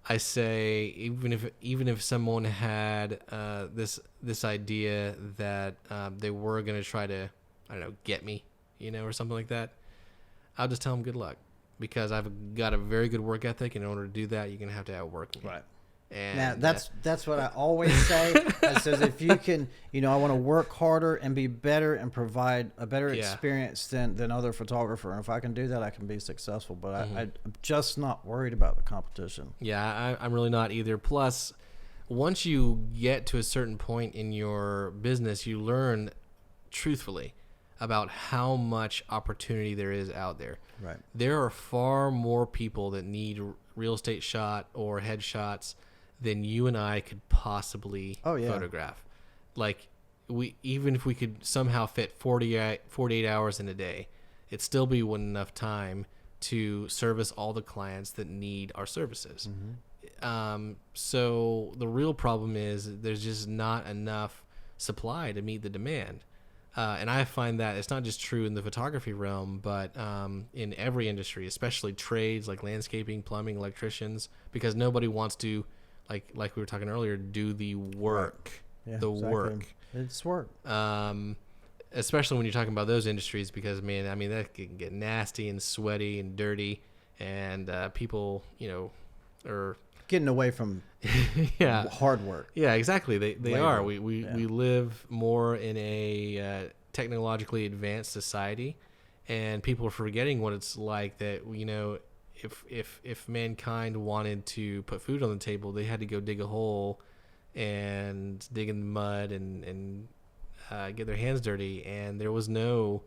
S1: I say even if someone had this idea that they were going to try to, I don't know, get me, or something like that, I'll just tell them good luck because I've got a very good work ethic. And in order to do that, you're going to have to outwork me.
S2: Right.
S1: And
S2: now, that's what I always say. I says if you can, I want to work harder and be better and provide a better experience than other photographer. And if I can do that, I can be successful. But I'm just not worried about the competition.
S1: Yeah, I'm really not either. Plus, once you get to a certain point in your business, you learn truthfully about how much opportunity there is out there.
S2: Right.
S1: There are far more people that need real estate shot or headshots than you and I could possibly photograph. Like even if we could somehow fit 48 hours in a day, it'd still be enough time to service all the clients that need our services. So the real problem is there's just not enough supply to meet the demand. And I find that it's not just true in the photography realm, but in every industry, especially trades like landscaping, plumbing, electricians, because nobody wants to, like we were talking earlier, do the work.
S2: Yeah,
S1: the
S2: exactly.
S1: work.
S2: It's work.
S1: Especially when you're talking about those industries, because, man, I mean, that can get nasty and sweaty and dirty, and people, are
S2: getting away from hard work.
S1: Yeah, exactly. They
S2: Labor.
S1: are. We live more in a technologically advanced society, and people are forgetting what it's like that, if mankind wanted to put food on the table, they had to go dig a hole and dig in the mud and get their hands dirty, and there was no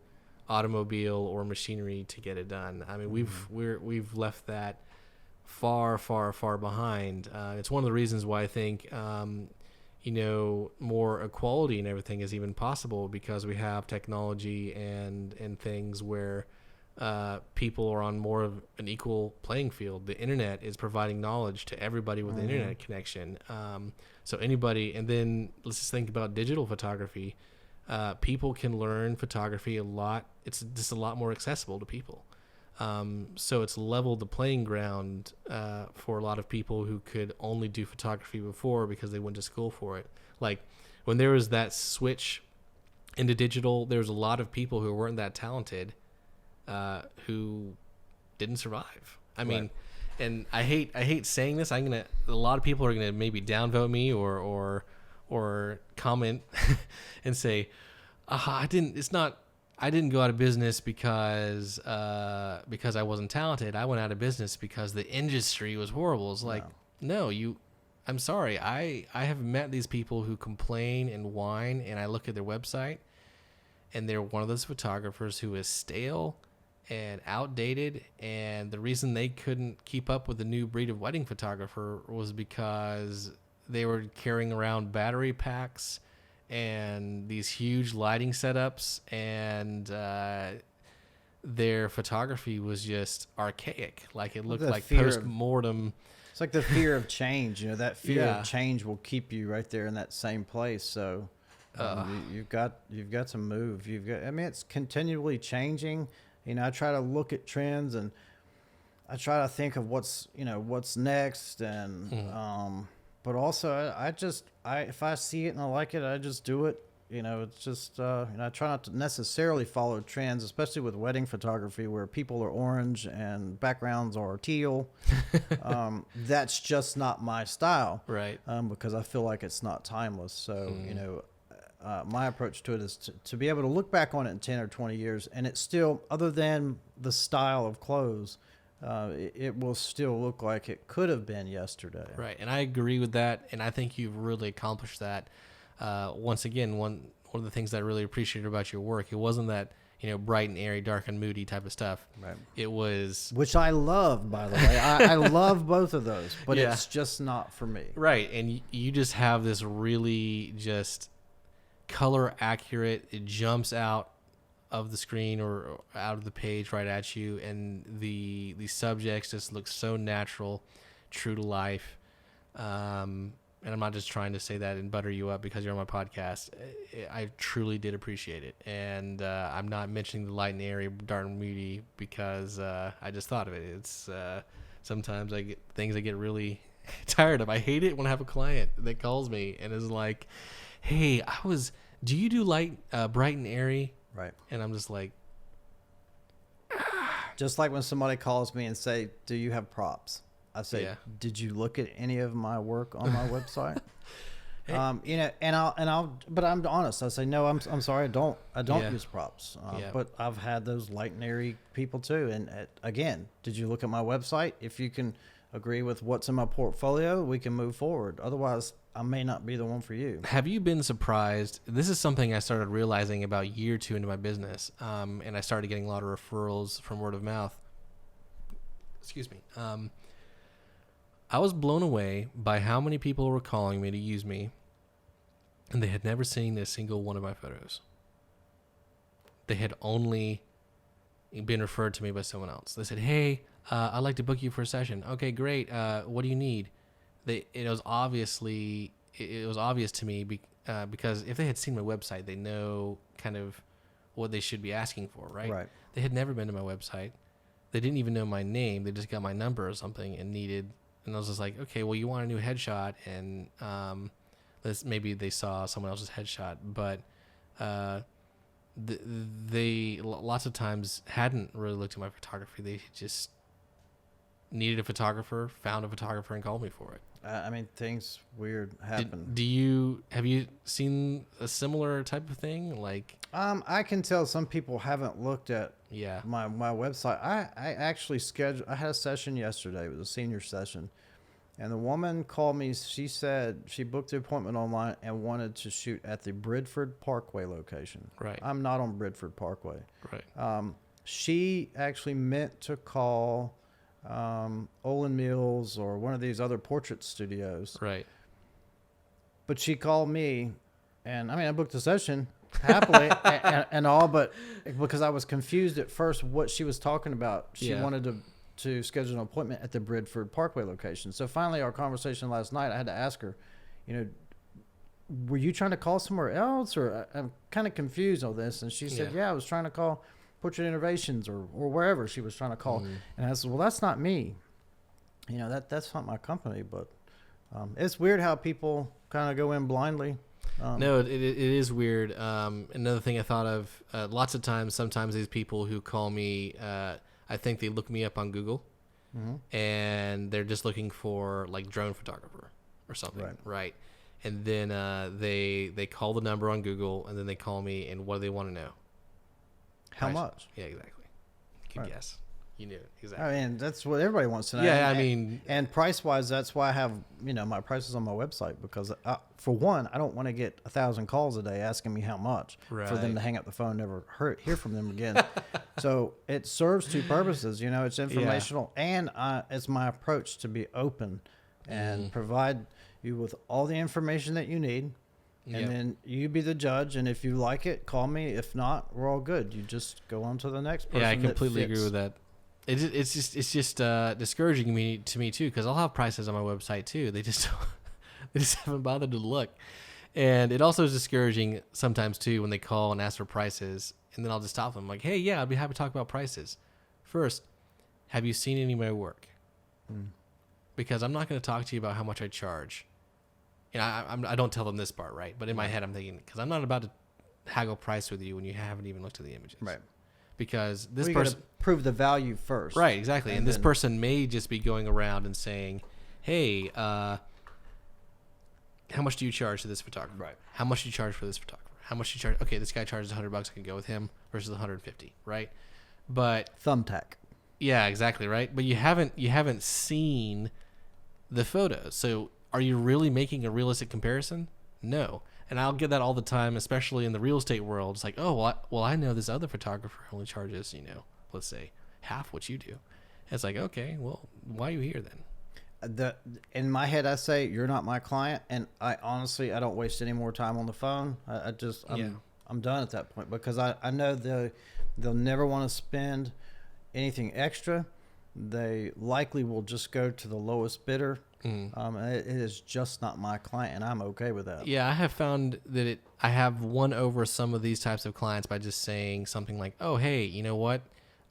S1: automobile or machinery to get it done. I mean, we've left that far behind. It's one of the reasons why I think more equality and everything is even possible, because we have technology and things where people are on more of an equal playing field. The internet is providing knowledge to everybody with an internet connection. So anybody, and then let's just think about digital photography. People can learn photography a lot. It's just a lot more accessible to people. So it's leveled the playing ground for a lot of people who could only do photography before because they went to school for it. Like when there was that switch into digital, there was a lot of people who weren't that talented who didn't survive. I mean, and I hate saying this. A lot of people are gonna maybe downvote me or comment and say, I didn't go out of business because I wasn't talented. I went out of business because the industry was horrible. It's like, no, I'm sorry. I have met these people who complain and whine, and I look at their website, and they're one of those photographers who is stale and outdated, and the reason they couldn't keep up with the new breed of wedding photographer was because they were carrying around battery packs and these huge lighting setups, and their photography was just archaic. Like it looked like post-mortem.
S2: It's like the fear of change. That fear of change will keep you right there in that same place. So you've got to move. It's continually changing. I try to look at trends, and I try to think of what's next, and but also if I see it and I like it, I just do it. It's just I try not to necessarily follow trends, especially with wedding photography where people are orange and backgrounds are teal. That's just not my style,
S1: right?
S2: Because I feel like it's not timeless. So my approach to it is to be able to look back on it in 10 or 20 years, and it's still, other than the style of clothes, it will still look like it could have been yesterday.
S1: Right, and I agree with that, and I think you've really accomplished that. Once again, one of the things that I really appreciated about your work, it wasn't that, bright and airy, dark and moody type of stuff.
S2: Right.
S1: It was...
S2: Which I love, by the way. I love both of those, but it's just not for me.
S1: Right, and you just have this really just color accurate, it jumps out of the screen or out of the page right at you, and the subjects just look so natural, true to life. And I'm not just trying to say that and butter you up because you're on my podcast. I truly did appreciate it. And I'm not mentioning the light and airy, dark and moody because I just thought of it. It's sometimes I get really tired of. I hate it when I have a client that calls me and is like, hey, do you do light, bright and airy?
S2: Right.
S1: And I'm just like.
S2: Just like when somebody calls me and say, do you have props? I say, did you look at any of my work on my website? But I'm honest. I say, no, I'm sorry. I don't use props. But I've had those light and airy people too. And again, did you look at my website? If you can agree with what's in my portfolio, we can move forward. Otherwise, I may not be the one for you.
S1: Have you been surprised? This is something I started realizing about a year or two into my business. And I started getting a lot of referrals from word of mouth. Excuse me. I was blown away by how many people were calling me to use me, and they had never seen a single one of my photos. They had only been referred to me by someone else. They said, hey, I'd like to book you for a session. Okay, great. What do you need? It was obvious to me because if they had seen my website, they know kind of what they should be asking for, right?
S2: Right.
S1: They had never been to my website. They didn't even know my name. They just got my number or something and I was just like, okay, well, you want a new headshot, and maybe they saw someone else's headshot, but they lots of times hadn't really looked at my photography. They just needed a photographer, found a photographer, and called me for it.
S2: I mean, things weird happen.
S1: Have you seen a similar type of thing? Like,
S2: I can tell some people haven't looked at my website. I actually I had a session yesterday. It was a senior session, and the woman called me. She said she booked the appointment online and wanted to shoot at the Bridford Parkway location.
S1: Right.
S2: I'm not on Bridford Parkway.
S1: Right.
S2: She actually meant to call Olin Mills or one of these other portrait studios.
S1: Right.
S2: But she called me, and I booked the session happily and all, but because I was confused at first what she was talking about. She wanted to schedule an appointment at the Bridford Parkway location. So finally, our conversation last night, I had to ask her, were you trying to call somewhere else, or I'm kind of confused on this? And she said, I was trying to call Portrait Innovations or wherever she was trying to call. And I said, well, that's not me. That's not my company. But it's weird how people kind of go in blindly.
S1: No, it is weird. Another thing I thought of, lots of times, sometimes these people who call me, I think they look me up on Google, and they're just looking for like drone photographer or something, right? And then they call the number on Google, and then they call me, and what do they want to know?
S2: How much?
S1: Yeah, exactly. Good guess. You knew it. Exactly.
S2: I mean, that's what everybody wants to know.
S1: Yeah,
S2: and price-wise, that's why I have, my prices on my website, because for one, I don't want to get 1,000 calls a day asking me how much for them to hang up the phone and never hear from them again. So it serves two purposes. It's informational, and it's my approach to be open and provide you with all the information that you need. And then you be the judge, and if you like it, call me. If not, we're all good. You just go on to the next person.
S1: Yeah, I completely agree with that. It's just discouraging to me too, because I'll have prices on my website too. They just haven't bothered to look, and it also is discouraging sometimes too when they call and ask for prices, and then I'll just stop them like, hey, I'd be happy to talk about prices. First, have you seen any of my work? Because I'm not going to talk to you about how much I charge. I don't tell them this part, right? But in my head, I'm thinking, because I'm not about to haggle price with you when you haven't even looked at the images.
S2: Right.
S1: Because this
S2: person prove the value first.
S1: Right, exactly. And this person may just be going around and saying, hey, how much do you charge to this photographer?
S2: Right.
S1: How much do you charge for this photographer? how much you charge. Okay, this guy charges $100. I can go with him versus 150, right? But
S2: Thumbtack.
S1: yeah, exactly, right. But you haven't seen the photos, so are you really making a realistic comparison? No. And I'll get that all the time, especially in the real estate world. It's like, oh, well, I know this other photographer only charges, let's say half what you do. It's like, okay, well, why are you here then?
S2: In my head, I say you're not my client, and I honestly don't waste any more time on the phone. I'm done at that point because I know they'll never want to spend anything extra. They likely will just go to the lowest bidder. It is just not my client, and I'm okay with that.
S1: Yeah, I have found that I have won over some of these types of clients by just saying something like, oh, hey, you know what?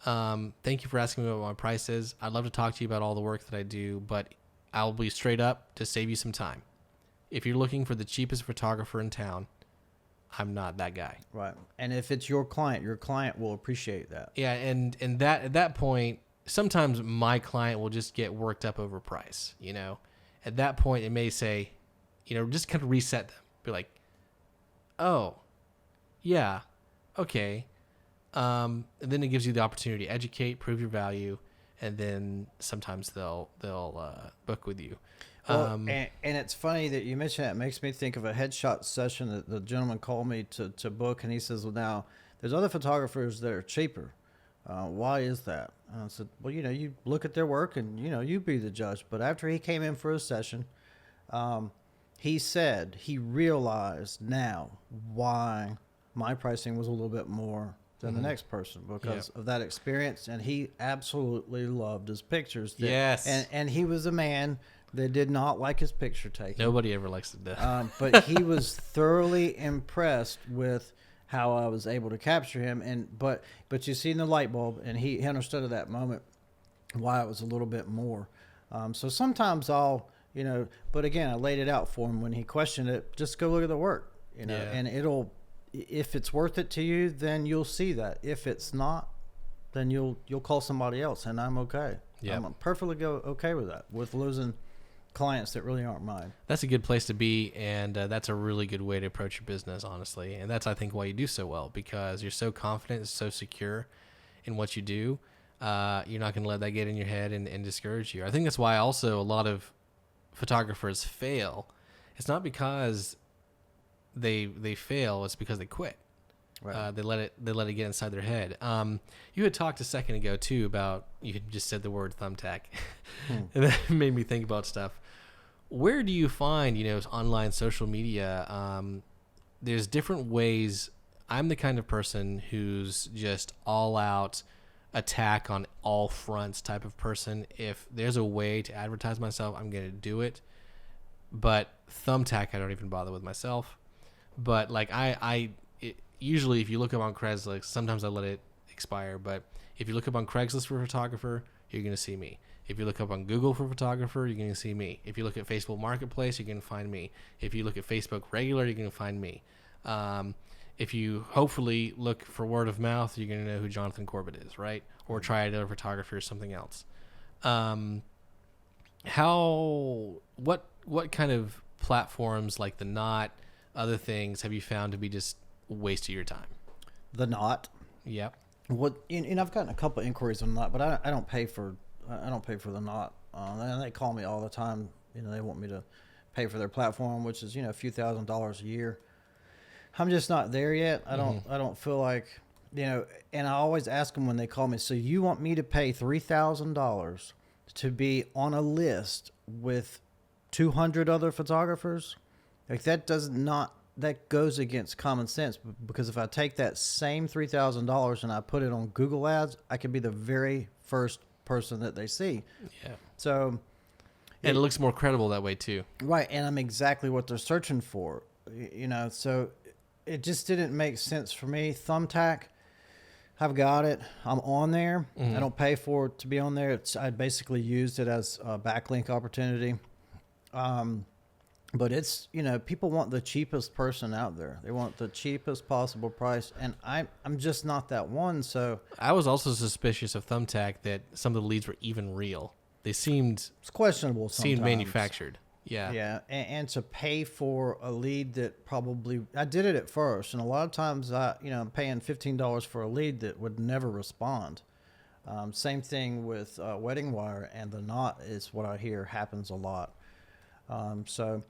S1: Thank you for asking me what my price is. I'd love to talk to you about all the work that I do, but I'll be straight up to save you some time. If you're looking for the cheapest photographer in town, I'm not that guy.
S2: Right. And if it's your client will appreciate that.
S1: Yeah, and that at that point, sometimes my client will just get worked up over price, At that point, it may say, just kind of reset them. Be like, oh, yeah, okay. And then it gives you the opportunity to educate, prove your value, and then sometimes they'll book with you.
S2: Well, and it's funny that you mentioned that. It makes me think of a headshot session that the gentleman called me to book, and he says, well, now, there's other photographers that are cheaper. Why is that? And I said, well, you look at their work and, you be the judge. But after he came in for a session, he said he realized now why my pricing was a little bit more than the next person because of that experience. And he absolutely loved his pictures.
S1: Yes.
S2: And he was a man that did not like his picture taken.
S1: Nobody ever likes it.
S2: But he was thoroughly impressed with how I was able to capture him, but you see in the light bulb, and he understood at that moment why it was a little bit more. So sometimes I'll, but again, I laid it out for him when he questioned it. Just go look at the work, and if it's worth it to you, then you'll see that. If it's not, then you'll call somebody else, and I'm okay.
S1: Yeah,
S2: I'm perfectly okay with that, with losing clients that really aren't mine.
S1: That's a good place to be, and that's a really good way to approach your business, honestly. And that's, I think, why you do so well, because you're so confident, so secure in what you do. You're not going to let that get in your head and discourage you. I think that's why also a lot of photographers fail. It's not because they fail; it's because they quit. Right. They let it get inside their head. You had talked a second ago too about, you had just said the word thumbtack, and that made me think about stuff. Where do you find online social media? There's different ways. I'm the kind of person who's just all out attack on all fronts type of person. If there's a way to advertise myself, I'm gonna do it. But thumbtack, I don't even bother with myself. But like usually, if you look up on Craigslist, sometimes I let it expire, but if you look up on Craigslist for a photographer, you're going to see me. If you look up on Google for a photographer, you're going to see me. If you look at Facebook Marketplace, you're going to find me. If you look at Facebook Regular, you're going to find me. If you hopefully look for word of mouth, you're going to know who Jonathan Corbett is, right? Or try another photographer or something else. What kind of platforms like The Knot, other things have you found to be just waste of your time?
S2: The Knot.
S1: Yep.
S2: What? And I've gotten a couple of inquiries on the Knot, but I don't pay for The Knot. And they call me all the time. They want me to pay for their platform, which is a few $1,000s a year. I'm just not there yet. I don't feel like and I always ask them when they call me, so you want me to pay $3,000 to be on a list with 200 other photographers? Like that goes against common sense, because if I take that same $3,000 and I put it on Google Ads, I could be the very first person that they see.
S1: Yeah.
S2: So,
S1: and it looks more credible that way too. Right,
S2: and I'm exactly what they're searching for. So it just didn't make sense for me. Thumbtack, I've got it. I'm on there. I don't pay for it to be on there. I basically used it as a backlink opportunity. But it's, people want the cheapest person out there. They want the cheapest possible price, and I'm just not that one. So
S1: I was also suspicious of Thumbtack that some of the leads were even real. They seemed
S2: it's questionable. Sometimes.
S1: Seemed manufactured. Yeah.
S2: Yeah, and to pay for a lead that probably I did it at first, and a lot of times I'm paying $15 for a lead that would never respond. Same thing with Wedding Wire, and the knot is what I hear happens a lot. So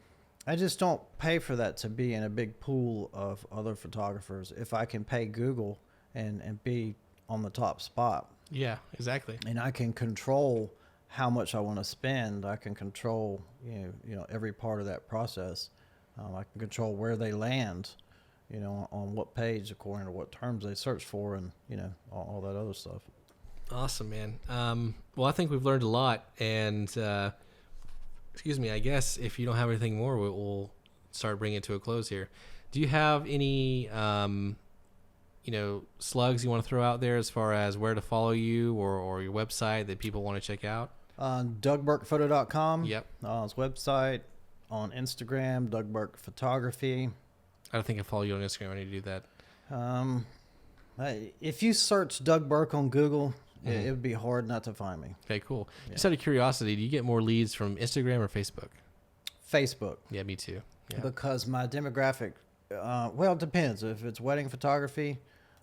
S2: I just don't pay for that to be in a big pool of other photographers. If I can pay Google and be on the top spot,
S1: Yeah, exactly.
S2: and I can control how much I want to spend. I can control every part of that process. I can control where they land, on what page according to what terms they search for, and all that other stuff.
S1: Awesome, man. Well, I think we've learned a lot, and excuse me, I guess if you don't have anything more, we'll start bringing it to a close here. Do you have any slugs you want to throw out there as far as where to follow you or your website that people want to check out?
S2: DougBurkePhoto.com.
S1: Yep.
S2: His website. On Instagram, Doug Burke Photography.
S1: I don't think I follow you on Instagram. I need to do that.
S2: If you search Doug Burke on Google, it would be hard not to find me.
S1: Okay, cool.
S2: Yeah.
S1: Just out of curiosity, do you get more leads from Instagram or Facebook?
S2: Facebook.
S1: Yeah, me too. Yeah.
S2: Because my demographic, it depends. If it's wedding photography,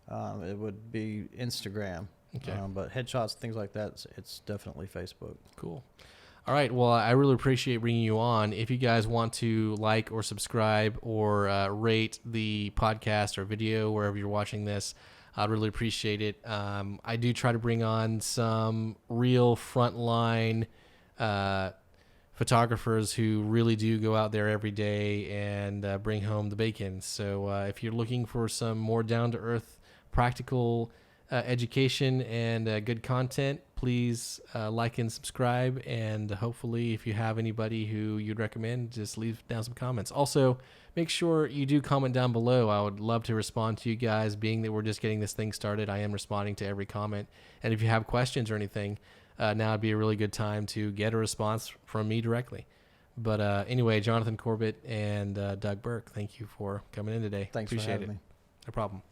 S2: it would be Instagram.
S1: Okay.
S2: But headshots, things like that, it's definitely Facebook.
S1: Cool. All right. Well, I really appreciate bringing you on. If you guys want to like or subscribe or rate the podcast or video wherever you're watching this, I'd really appreciate it. I do try to bring on some real frontline photographers who really do go out there every day and bring home the bacon. So if you're looking for some more down-to-earth, practical education and good content, please like and subscribe. And hopefully, if you have anybody who you'd recommend, just leave down some comments. Also, make sure you do comment down below. I would love to respond to you guys, being that we're just getting this thing started. I am responding to every comment. And if you have questions or anything, now would be a really good time to get a response from me directly. But anyway, Jonathan Corbett and Doug Burke, thank you for coming in today.
S2: Thanks
S1: Appreciate
S2: for having me.
S1: No problem.